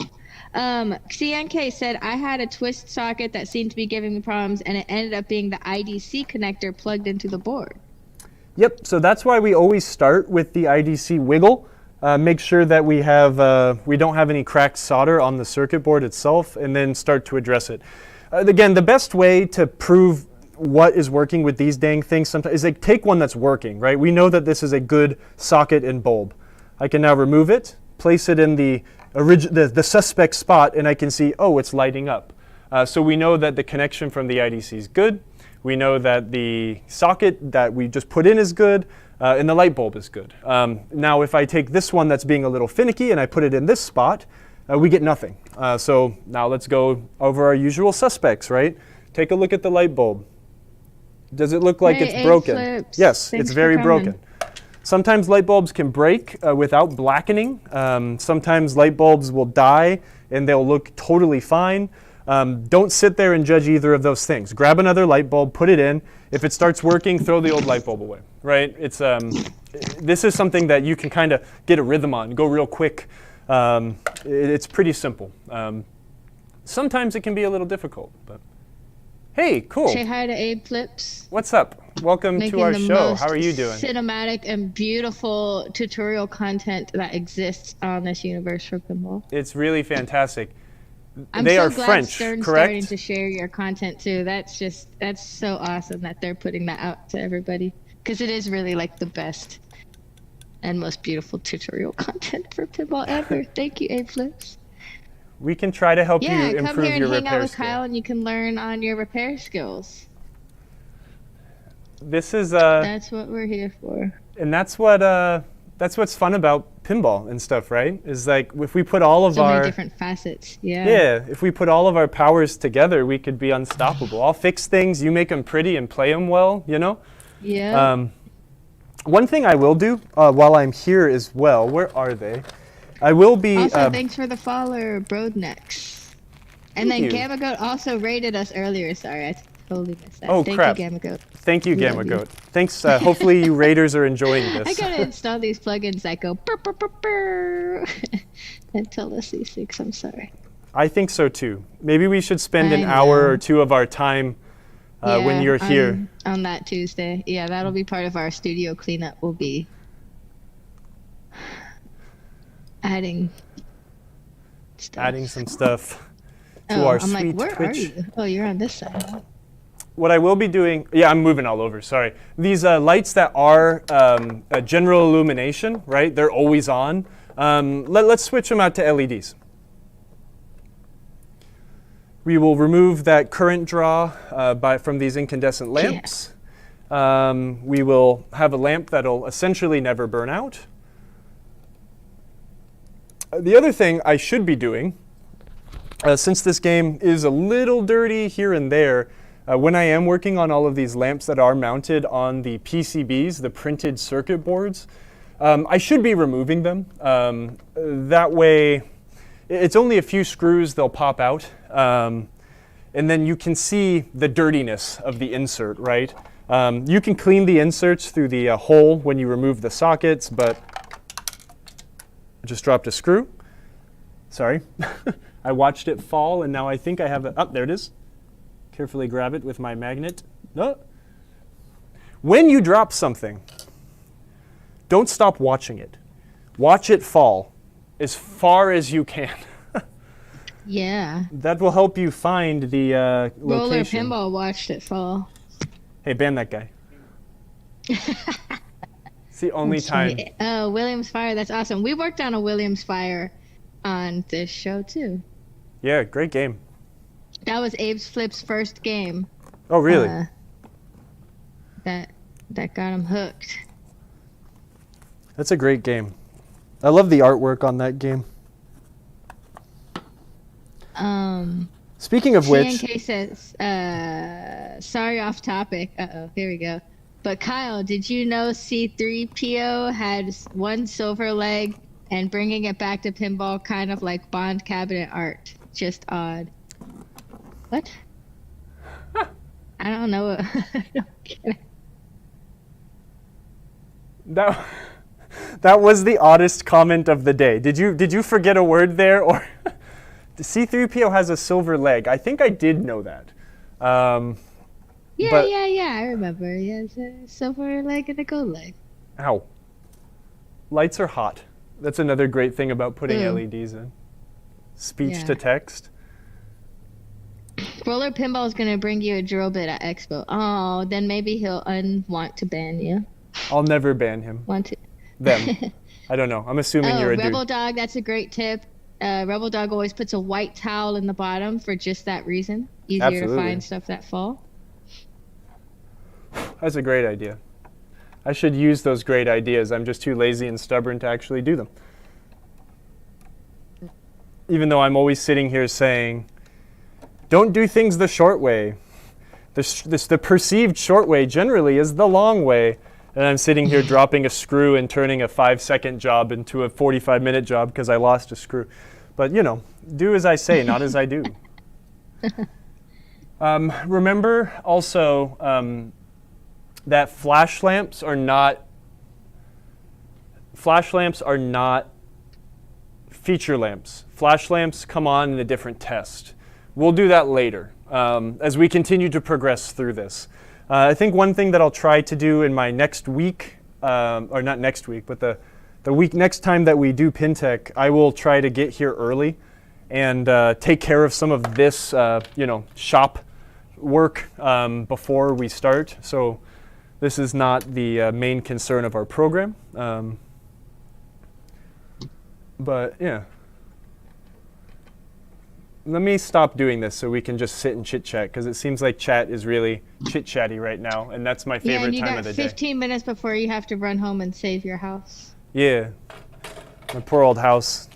CNK said, I had a twist socket that seemed to be giving me problems, and it ended up being the IDC connector plugged into the board. Yep, so that's why we always start with the IDC wiggle. Make sure that we don't have any cracked solder on the circuit board itself, and then start to address it. Again, the best way to prove what is working with these dang things sometimes is like take one that's working, right? We know that this is a good socket and bulb. I can now remove it, place it in the suspect spot, and I can see, oh, it's lighting up. So we know that the connection from the IDC is good. We know that the socket that we just put in is good, and the light bulb is good. Now, if I take this one that's being a little finicky and I put it in this spot, we get nothing. So now let's go over our usual suspects, right? Take a look at the light bulb. Does it look like it's broken? Flips. Yes, Thanks it's very broken. Sometimes light bulbs can break without blackening. Sometimes light bulbs will die and they'll look totally fine. Don't sit there and judge either of those things. Grab another light bulb, put it in. If it starts working, throw the old light bulb away, right? This is something that you can kind of get a rhythm on, go real quick. It's pretty simple. Sometimes it can be a little difficult, but Hey, cool. Say hi to Abe Flips. What's up? Welcome Making to our the show. most How are you doing? cinematic and beautiful tutorial content that exists on this universe for pinball. It's really fantastic. I'm They so are glad French, Stern's correct? starting to share your content too. That's so awesome that they're putting that out to everybody, because it is really like the best and most beautiful tutorial content for pinball ever. Thank you, Abe Flips. We can try to help you Yeah, come improve here and your hang out repair with skill. Kyle, and you can learn on your repair skills. This is That's what we're here for. and that's what's fun about pinball and stuff, right? Is like if we put all of So our many different facets. Yeah. yeah, if we put all of our powers together, we could be unstoppable. I'll fix things, you make them pretty and play them well, you know? Yeah. One thing I will do while I'm here as well, where are they? I will be Also, thanks for the follower, Broadnex. And then Thank you. Gamma Goat also rated us earlier. Sorry, I totally missed that. Oh, Thank crap. you, Gamma Goat. thank you, we Gamma love you. Goat. Thanks. Hopefully you raiders are enjoying this. I gotta install these plugins that go burr, burr, burr, burr, and tell us these things. I'm sorry. I think so too. Maybe we should spend an I hour know. or two of our time when Yeah, you're here. on that Tuesday. Yeah, that'll be part of our studio cleanup. Will be adding stuff. Adding some stuff to Oh, our I'm sweet like, where Twitch. are you? Oh, you're on this side. What I will be doing, yeah, I'm moving all over, sorry. These lights that are general illumination, right? They're always on. Let's switch them out to LEDs. We will remove that current draw from these incandescent lamps. We will have a lamp that'll essentially never burn out. The other thing I should be doing, since this game is a little dirty here and there, when I am working on all of these lamps that are mounted on the PCBs, the printed circuit boards, I should be removing them. That way, it's only a few screws, they'll pop out. And then you can see the dirtiness of the insert, right? You can clean the inserts through the hole when you remove the sockets, but I just dropped a screw. Sorry. I watched it fall, and now I think I have it. Oh, there it is. Carefully grab it with my magnet. No. When you drop something, don't stop watching it. Watch it fall as far as you can. Yeah. That will help you find the Roller location. Pinball watched it fall. Hey, ban that guy. It's the only time. Oh, Williams Fire. That's awesome. We worked on a Williams Fire on this show, too. Yeah, great game. That was Abe's Flip's first game. Oh, really? That got him hooked. That's a great game. I love the artwork on that game. Speaking of which, CNK says, sorry off topic. Uh-oh, here we go. But Kyle, did you know C3PO had one silver leg and bringing it back to pinball kind of like Bond cabinet art? Just odd. What? I don't know. I don't get it. that was the oddest comment of the day. Did you forget a word there, or C3PO has a silver leg? I think I did know that. Yeah, but- I remember. He has a silver leg and a gold leg. Ow. Lights are hot. That's another great thing about putting Ooh. LEDs in. Speech Yeah. to text. Roller Pinball is going to bring you a drill bit at Expo. Oh, then maybe he'll want to ban you. I'll never ban him. Want to? Them. I don't know. I'm assuming Oh, you're a Rebel dude. Dog, that's a great tip. Rebel Dog always puts a white towel in the bottom for just that reason. Easier Absolutely. to find stuff that fall. That's a great idea. I should use those great ideas. I'm just too lazy and stubborn to actually do them. Even though I'm always sitting here saying, don't do things the short way. The perceived short way generally is the long way. And I'm sitting here dropping a screw and turning a 5-second job into a 45-minute job because I lost a screw. But, you know, do as I say, not as I do. Remember also that flash lamps are not feature lamps. Flash lamps come on in a different test. We'll do that later. as we continue to progress through this. I think one thing that I'll try to do in my next week, or not next week, but the week next time that we do PinTech, I will try to get here early and take care of some of this, shop work before we start. So this is not the main concern of our program. But yeah. Let me stop doing this so we can just sit and chit-chat, because it seems like chat is really chit-chatty right now, and that's my favorite time of the day. Yeah, and you got 15 minutes before you have to run home and save your house. Yeah. My poor old house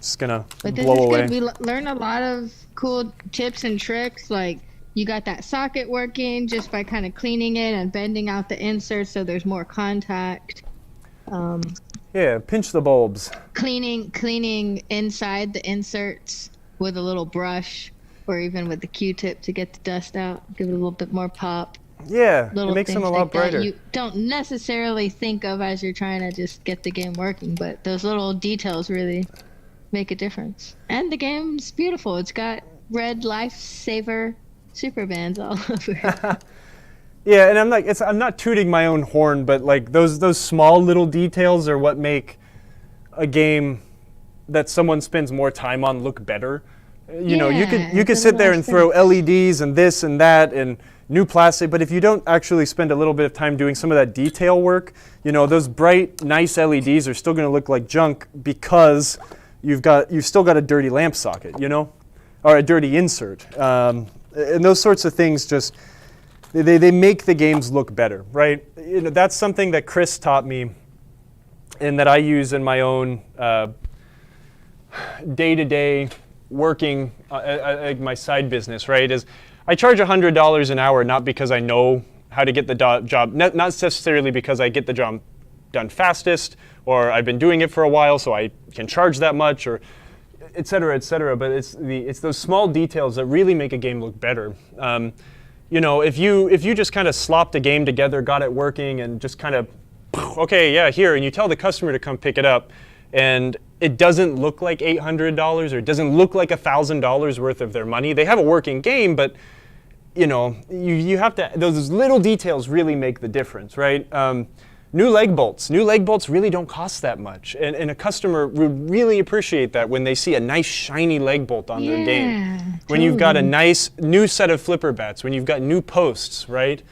is going to blow away. Good. We learn a lot of cool tips and tricks, like you got that socket working just by kind of cleaning it and bending out the inserts so there's more contact. Yeah, pinch the bulbs. Cleaning inside the inserts with a little brush or even with the Q-tip to get the dust out, give it a little bit more pop. Yeah, it makes them a lot brighter. You don't necessarily think of as you're trying to just get the game working, but those little details really make a difference. And the game's beautiful. It's got red lifesaver super bands all over it. Yeah, and I'm not tooting my own horn, but like those small little details are what make a game that someone spends more time on look better. You could sit there and throw LEDs and this and that and new plastic, but if you don't actually spend a little bit of time doing some of that detail work, those bright, nice LEDs are still going to look like junk because you've still got a dirty lamp socket, or a dirty insert. And those sorts of things just they make the games look better, right? That's something that Chris taught me and that I use in my own day-to-day working my side business, right? Is I charge $100 an hour not because I know how to get the job, not necessarily because I get the job done fastest or I've been doing it for a while so I can charge that much, or et cetera, but it's those small details that really make a game look better. If you just kind of slopped a game together, got it working, and just kind of, okay, yeah, here, and you tell the customer to come pick it up, and it doesn't look like $800 or it doesn't look like $1,000 worth of their money. They have a working game, but you have to, those little details really make the difference, right? New leg bolts really don't cost that much, and a customer would really appreciate that when they see a nice shiny leg bolt on their game. When you've got a nice new set of flipper bats, when you've got new posts, right?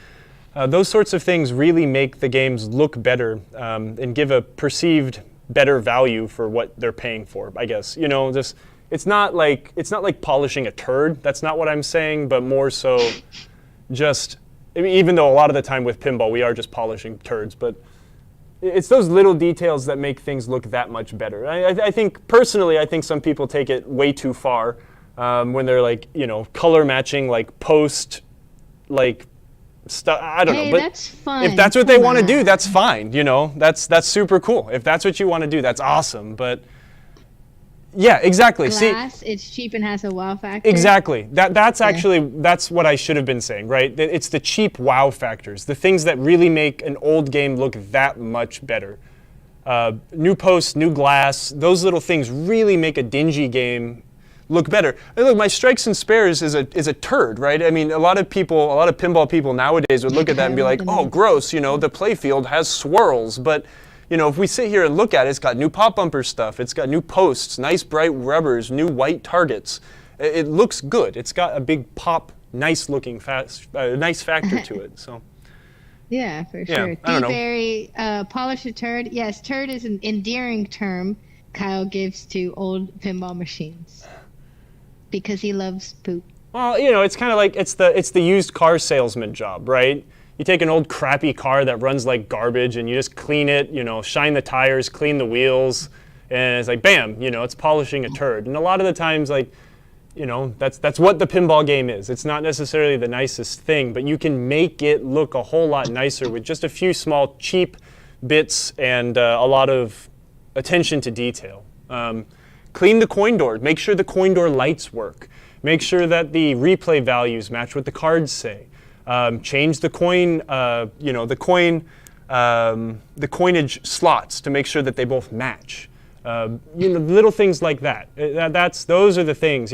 Those sorts of things really make the games look better and give a perceived better value for what they're paying for, I guess. It's not like polishing a turd. That's not what I'm saying, but more so just, even though a lot of the time with pinball we are just polishing turds, but it's those little details that make things look that much better. I think some people take it way too far when they're like, color matching like post, like stuff. I don't know, but that's fun. If that's what they want to do, that's fine. That's super cool. If that's what you want to do, that's awesome. But yeah, exactly. Glass, it's cheap and has a wow factor. Exactly. That's what I should have been saying, right? It's the cheap wow factors, the things that really make an old game look that much better. New posts, new glass, those little things really make a dingy game look better. And look, my strikes and spares is a turd, right? I mean, a lot of pinball people nowadays would look at that and be like, oh, gross, the playfield has swirls, but if we sit here and look at it, it's got new pop bumper stuff, it's got new posts, nice bright rubbers, new white targets. It looks good. It's got a big pop, nice looking, nice factor to it. So. Yeah, for Yeah, sure. I don't know. Dewberry, polish a turd. Yes, turd is an endearing term Kyle gives to old pinball machines because he loves poop. Well, it's kind of like it's the used car salesman job, right? You take an old crappy car that runs like garbage and you just clean it, shine the tires, clean the wheels, and it's like, bam, it's polishing a turd. And a lot of the times, like, that's what the pinball game is. It's not necessarily the nicest thing, but you can make it look a whole lot nicer with just a few small, cheap bits and a lot of attention to detail. Clean the coin door. Make sure the coin door lights work. Make sure that the replay values match what the cards say. Change the coin, the coinage slots to make sure that they both match. Little things like that. Those are the things.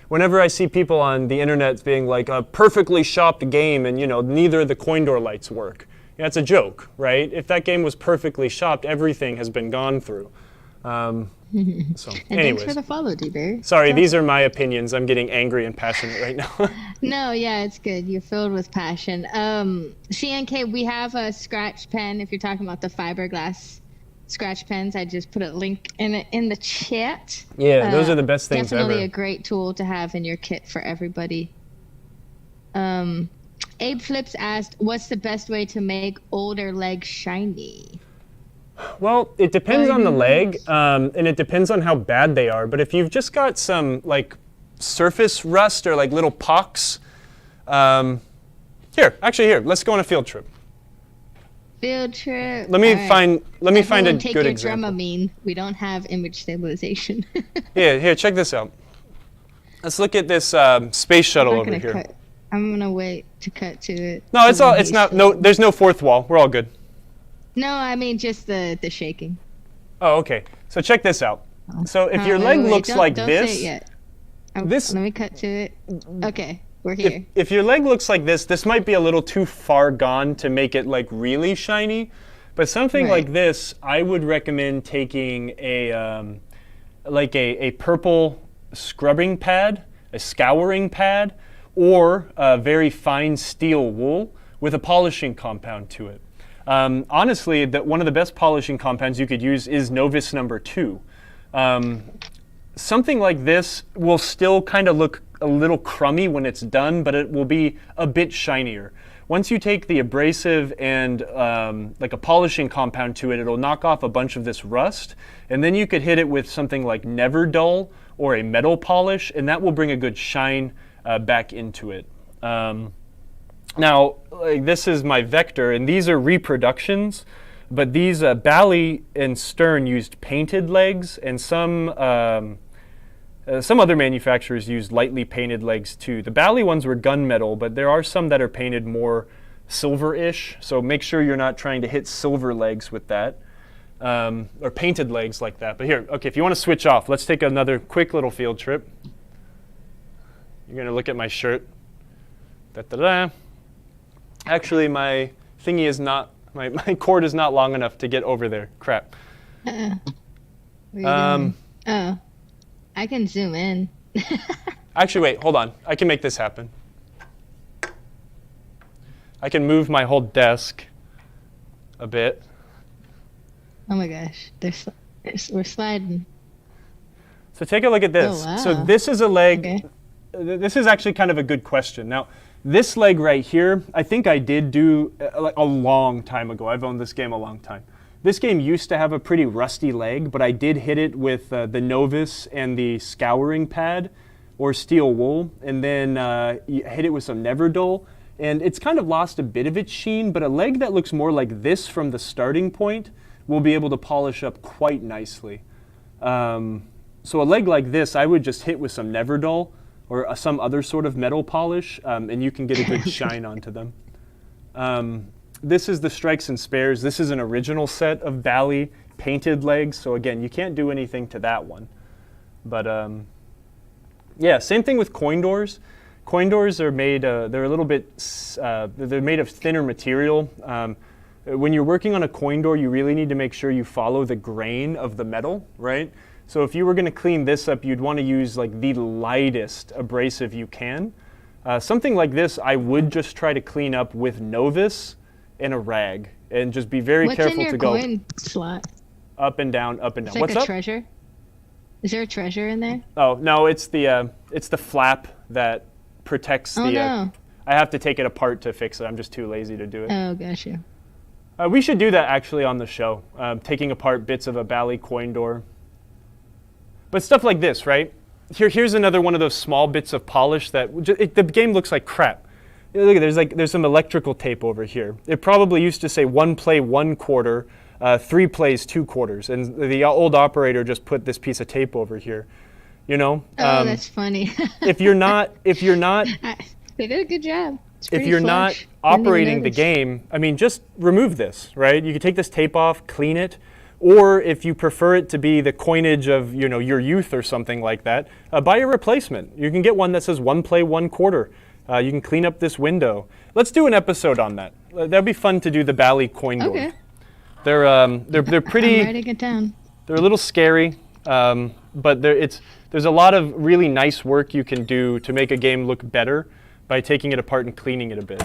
whenever I see people on the internet being like a perfectly shopped game and, neither of the coin door lights work. Yeah, it's a joke, right? If that game was perfectly shopped, everything has been gone through. So, and anyways. thanks for the follow, D-Bear. Sorry, these are my opinions. I'm getting angry and passionate right now. No, yeah, it's good. You're filled with passion. CNK, we have a scratch pen. If you're talking about the fiberglass scratch pens, I just put a link in the chat. Yeah, those are the best things definitely ever. Definitely a great tool to have in your kit for everybody. Abe Flips asked, what's the best way to make older legs shiny? Well, it depends on the leg, and it depends on how bad they are. But if you've just got some surface rust or little pocks, here, let's go on a field trip. Field trip. Let me find a take good your example. Dramamine. We don't have image stabilization. Yeah, here, check this out. Let's look at this space shuttle over here. I'm gonna wait to cut to it. No, there's no fourth wall. We're all good. No, I mean just the shaking. Oh, okay. So check this out. So if your leg looks like don't this, say it yet. let me cut to it. Okay, we're here. If your leg looks like this might be a little too far gone to make it really shiny. But something like this, I would recommend taking a purple scrubbing pad, a scouring pad, or a very fine steel wool with a polishing compound to it. Honestly, one of the best polishing compounds you could use is Novus number 2. Something like this will still kind of look a little crummy when it's done, but it will be a bit shinier. Once you take the abrasive and a polishing compound to it, it'll knock off a bunch of this rust, and then you could hit it with something like Never Dull or a metal polish, and that will bring a good shine back into it. Now, this is my vector, and these are reproductions, but these Bally and Stern used painted legs, and some other manufacturers used lightly painted legs too. The Bally ones were gunmetal, but there are some that are painted more silver-ish, so make sure you're not trying to hit silver legs with that, or painted legs like that. But here, okay, if you want to switch off, let's take another quick little field trip. You're going to look at my shirt. Da-da-da. Actually, my thingy is not, my cord is not long enough to get over there. Crap. Oh, I can zoom in. Actually, wait, hold on. I can make this happen. I can move my whole desk a bit. Oh my gosh, we're sliding. So take a look at this. Oh, wow. So this is a leg. Okay. This is actually kind of a good question. Now, this leg right here, I think I did do a long time ago. I've owned this game a long time. This game used to have a pretty rusty leg, but I did hit it with the Novus and the scouring pad or steel wool, and then hit it with some Never Dull, and it's kind of lost a bit of its sheen, but a leg that looks more like this from the starting point will be able to polish up quite nicely. So a leg like this, I would just hit with some Never Dull or some other sort of metal polish, and you can get a good shine onto them. This is the Strikes and Spares. This is an original set of Bally painted legs, so again, you can't do anything to that one. But yeah, same thing with coin doors. Coin doors are made, they're a little bit, they're made of thinner material. When you're working on a coin door, you really need to make sure you follow the grain of the metal, right? So if you were going to clean this up, you'd want to use like the lightest abrasive you can. Something like this, I would just try to clean up with Novus and a rag, and just be very careful to go coin slot? up and down, up and down. It's like What's a up? treasure. Is there a treasure in there? Oh no, it's the flap that protects the. Oh no. I have to take it apart to fix it. I'm just too lazy to do it. Oh, gotcha. We should do that actually on the show, taking apart bits of a Bally coin door. But stuff like this, right? Here's another one of those small bits of polish that the game looks like crap. Look at there's some electrical tape over here. It probably used to say 1 play 1/4, 3 plays 2/4, and the old operator just put this piece of tape over here. You know? Oh, that's funny. if you're not they did a good job. If you're not operating the game, I mean, just remove this, right? You can take this tape off, clean it, Or if you prefer it to be the coinage of your youth or something like that, buy a replacement. You can get one that says 1 play 1 quarter. You can clean up this window. Let's do an episode on that. That'd be fun to do the Bally coin door. Okay. They're pretty. I'm writing it down. They're a little scary, but there's a lot of really nice work you can do to make a game look better by taking it apart and cleaning it a bit.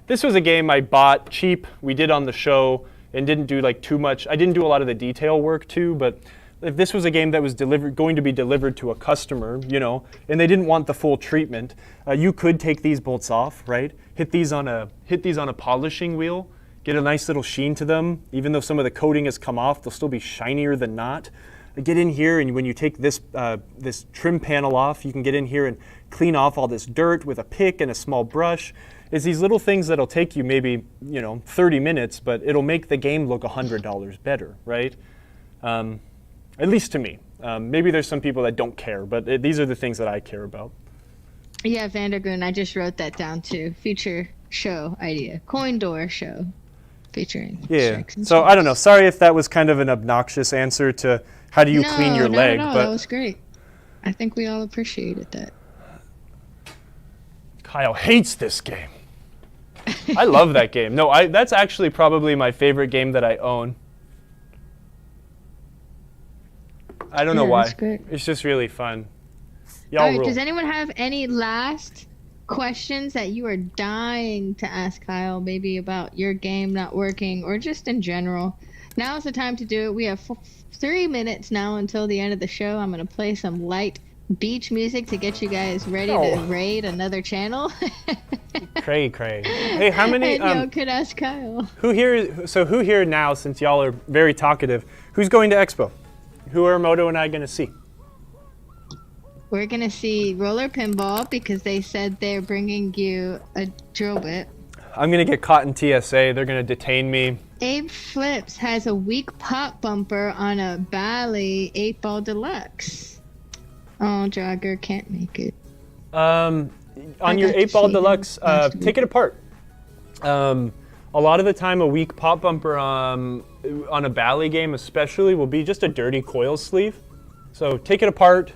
This was a game I bought cheap. We did on the show and didn't do like too much. I didn't do a lot of the detail work too, but if this was a game that was going to be delivered to a customer, and they didn't want the full treatment, you could take these bolts off, right? Hit these on a polishing wheel, get a nice little sheen to them. Even though some of the coating has come off, they'll still be shinier than not. Get in here, and when you take this trim panel off, you can get in here and clean off all this dirt with a pick and a small brush. It's these little things that'll take you maybe 30 minutes, but it'll make the game look $100 better, right? At least to me. Maybe there's some people that don't care, but these are the things that I care about. Yeah, Vandergoon, I just wrote that down too. Future show idea. Coin door show featuring. Yeah. So I don't know. Sorry if that was kind of an obnoxious answer to how do you clean your leg. Not at all. But that was great. I think we all appreciated that. Kyle hates this game. I love that game. No, that's actually probably my favorite game that I own. I don't know why. That's great. It's just really fun. Y'all All right, rule. does anyone have any last questions that you are dying to ask Kyle, maybe about your game not working or just in general? Now is the time to do it. We have 3 minutes now until the end of the show. I'm going to play some light beach music to get you guys ready to raid another channel. Cray. Hey, how many? And y'all could ask Kyle. Who here now, since y'all are very talkative, who's going to Expo? Who are Moto and I going to see? We're going to see Roller Pinball because they said they're bringing you a drill bit. I'm going to get caught in TSA. They're going to detain me. Abe Flips has a weak pop bumper on a Bally 8-Ball Deluxe. Oh, Jogger can't make it. On your 8-Ball Deluxe, take it apart. A lot of the time, a weak pop bumper on a Bally game especially will be just a dirty coil sleeve. So take it apart,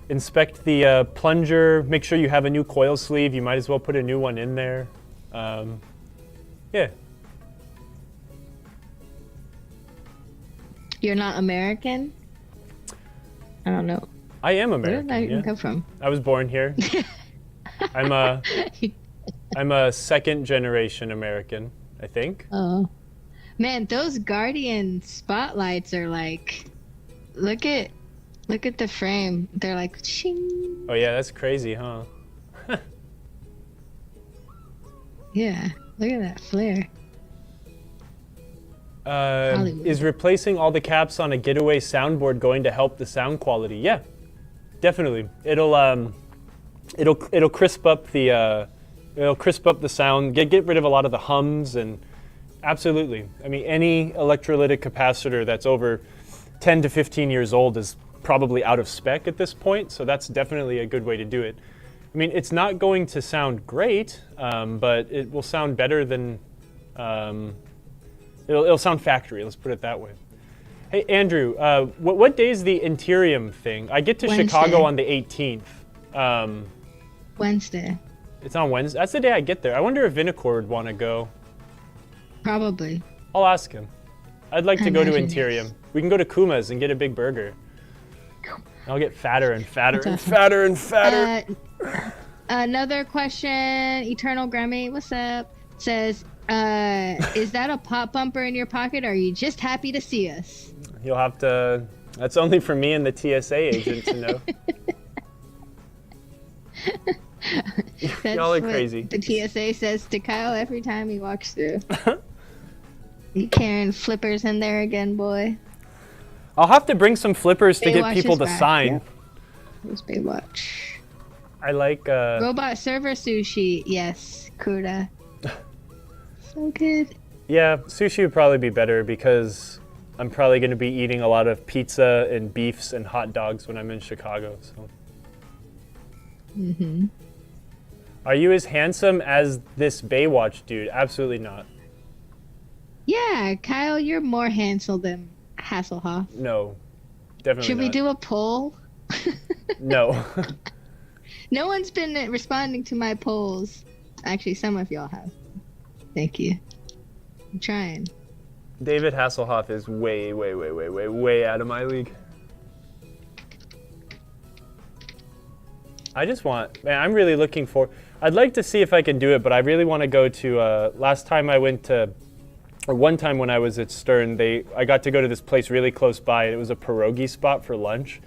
inspect the plunger, make sure you have a new coil sleeve. You might as well put a new one in there. Yeah. You're not American? I don't know. I am American. Where did I even come from? I was born here. I'm a second generation American, I think. Oh. Man, those Guardian spotlights are like, look at the frame. They're like, ching. Oh yeah, that's crazy, huh? Yeah, look at that flare. Is replacing all the caps on a Getaway soundboard going to help the sound quality? Yeah, definitely. It'll crisp up the sound. Get rid of a lot of the hums, and absolutely. I mean, any electrolytic capacitor that's over 10 to 15 years old is probably out of spec at this point. So that's definitely a good way to do it. I mean, it's not going to sound great, but it will sound better than. It'll sound factory, let's put it that way. Hey, Andrew, what day is the Interium thing? I get to Wednesday. Chicago on the 18th. Wednesday. It's on Wednesday? That's the day I get there. I wonder if Vinicore would want to go. Probably. I'll ask him. I'd like to go to imagine Interium. We can go to Kuma's and get a big burger. I'll get fatter and fatter and awesome. fatter and fatter. Another question, Eternal Grammy, what's up? Says, is that a pop bumper in your pocket, or are you just happy to see us? You'll have to. That's only for me and the TSA agent to know. Y'all are crazy. The TSA says to Kyle every time he walks through. You carrying flippers in there again, boy? I'll have to bring some flippers to get Baywatch people is to back. sign. Yep. Who's Baywatch? I like. Robot server sushi. Yes, Kuda. So good. Yeah, sushi would probably be better because I'm probably going to be eating a lot of pizza and beefs and hot dogs when I'm in Chicago. So. Mm-hmm. Are you as handsome as this Baywatch dude? Absolutely not. Yeah, Kyle, you're more handsome Hasselhoff. No, definitely Should not. we do a poll? No. No one's been responding to my polls. Actually, some of y'all have. Thank you. I'm trying. David Hasselhoff is way out of my league. I just want, man, I'm really looking for, I'd like to see if I can do it, but I really want to go to, last time I went to, or one time when I was at Stern, I got to go to this place really close by, and it was a pierogi spot for lunch,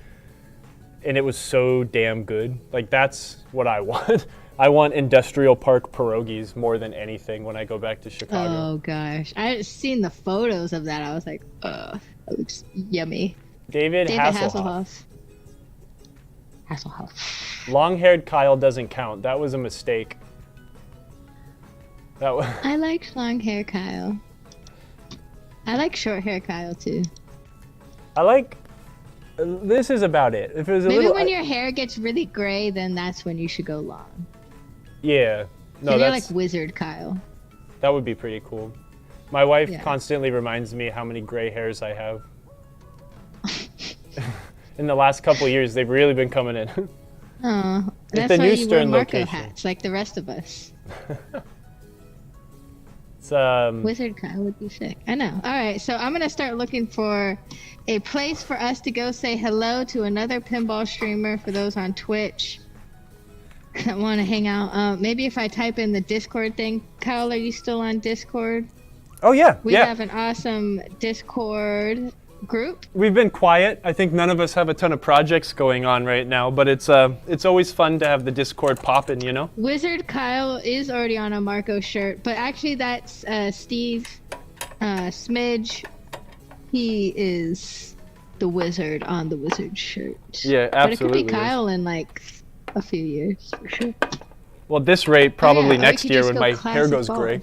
and it was so damn good. Like, that's what I want. I want industrial park pierogies more than anything when I go back to Chicago. Oh gosh, I seen the photos of that. I was like, that looks yummy. David Hasselhoff. Hasselhoff. Long-haired Kyle doesn't count. That was a mistake. That was. I like long hair Kyle. I like short hair Kyle too. I like. This is about it. If it was a Maybe little, when your hair gets really gray, then that's when you should go long. Yeah. No, So you're that's like Wizard Kyle. that would be pretty cool. My wife Yeah. constantly reminds me how many gray hairs I have. In the last couple years, they've really been coming in. Oh, that's the why new you wear Stern Marco location. hats like the rest of us. It's Wizard Kyle would be sick. I know. All right, so I'm gonna start looking for a place for us to go say hello to another pinball streamer for those on Twitch that want to hang out. Maybe if I type in the Discord thing. Kyle, are you still on Discord? Oh yeah, We yeah. have an awesome Discord group. We've been quiet. I think none of us have a ton of projects going on right now, but it's always fun to have the Discord popping, you know? Wizard Kyle is already on a Marco shirt, but actually that's Steve Smidge. He is the wizard on the wizard shirt. Yeah, But it absolutely. could be Kyle in like a few years for sure. Well, at this rate, probably or we next could year just when go my hair classic goes bald. gray.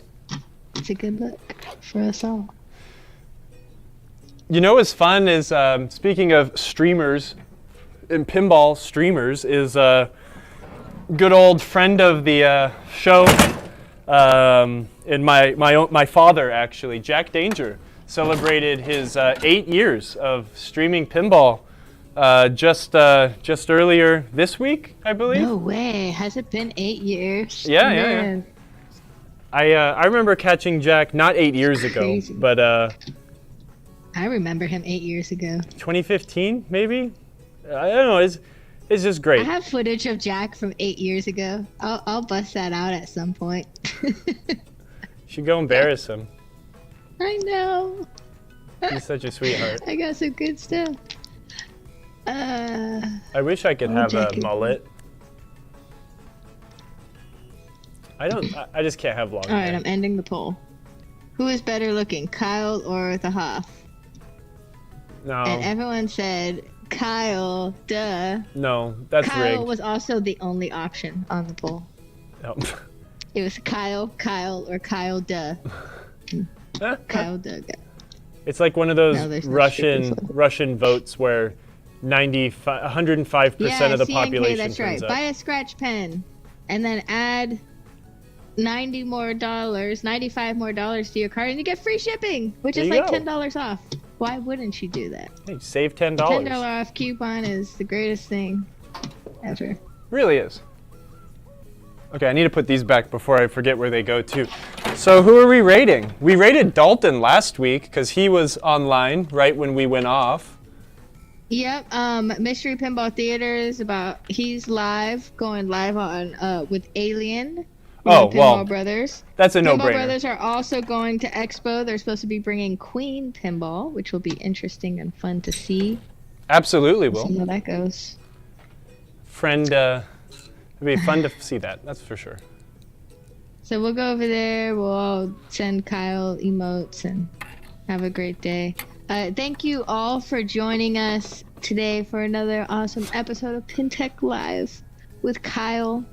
It's a good look for us all. You know what's fun is, speaking of streamers, and pinball streamers, is a good old friend of the show, and my father actually, Jack Danger, celebrated his 8 years of streaming pinball just earlier this week, I believe. No way. Has it been 8 years? Yeah. Man. I remember catching Jack not 8 years ago, Crazy. but I remember him 8 years ago. 2015 maybe. I don't know. It's just great. I have footage of Jack from 8 years ago. I'll bust that out at some point. Should go embarrass him. I know. He's such a sweetheart. I got some good stuff. I wish I could Oh, have a Jack is- mullet. I just can't have long All right, hair. I'm ending the poll. Who is better looking, Kyle or the Hoff? No, And everyone said Kyle. Duh. no, that's Kyle rigged. was also the only option on the poll. No. It was Kyle, or Kyle. Duh. Kyle. Duh. It's like one of those No, there's no stickers. Russian votes where 105% Yeah, of the CNK, population that's right. turns up. Buy a scratch pen, and then add $95 more to your card, and you get free shipping, which There is you like go. $10 off. Why wouldn't you do that? Hey, save $10. $10 off coupon is the greatest thing ever. Really is. Okay, I need to put these back before I forget where they go to. So who are we rating? We rated Dalton last week because he was online right when we went off. Yep. Mystery Pinball Theater he's going live on with Alien. Oh, Pinball well, Brothers. that's a Pinball no-brainer. Brothers are also going to Expo. They're supposed to be bringing Queen Pinball, which will be interesting and fun to see. Absolutely See will. how that goes. Friend, it'd be fun to see that, that's for sure. So we'll go over there. We'll all send Kyle emotes and have a great day. Thank you all for joining us today for another awesome episode of PinTech Live with Kyle.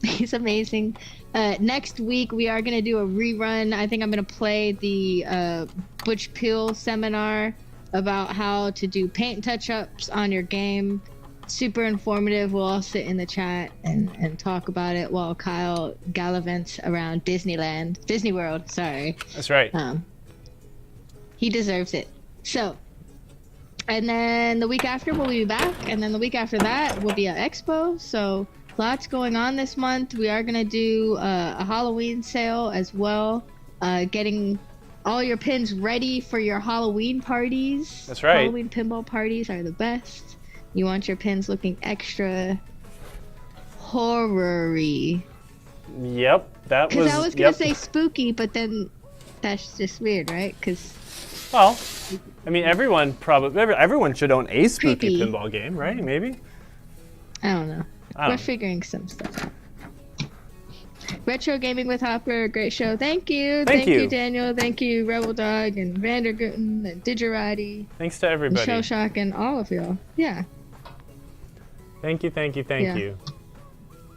He's amazing. Next week, we are going to do a rerun. I think I'm going to play the Butch Peel seminar about how to do paint touch-ups on your game. Super informative. We'll all sit in the chat and talk about it while Kyle gallivants around Disney World, sorry. That's right. He deserves it. So, And then the week after we'll be back, and then the week after that will be an expo. So lots going on this month. We are gonna do a Halloween sale as well. Getting all your pins ready for your Halloween parties. That's right. Halloween pinball parties are the best. You want your pins looking extra horror-y. Yep, that was. Because I was gonna say spooky, but then that's just weird, right? Because well, I mean, everyone should own a spooky Creepy. pinball game, right? Maybe. I don't know. I don't We're know. figuring some stuff out. Retro Gaming with Hopper, great show. Thank you. Thank you. Daniel. Thank you, Rebel Dog and Vandergooten and Digerati Thanks to and everybody. Shell Shock and all of y'all. Yeah. Thank you, thank you, thank Yeah. you.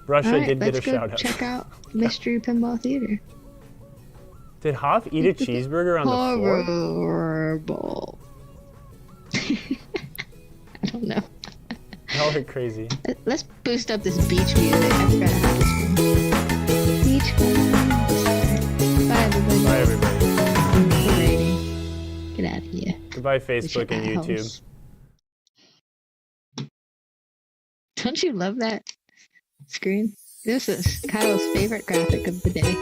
Russia All right, did get let's a go shout out. check out Mystery Pinball Theater. Did Hoff eat a cheeseburger on the floor? Horrible. I don't know. Y'all are crazy. Let's boost up this beach music. I forgot to have this one. Beach vibes. Bye, everybody. Bye, everybody. Alrighty. Get out of here. Goodbye, We should Facebook and have YouTube. house. Don't you love that screen? This is Kyle's favorite graphic of the day.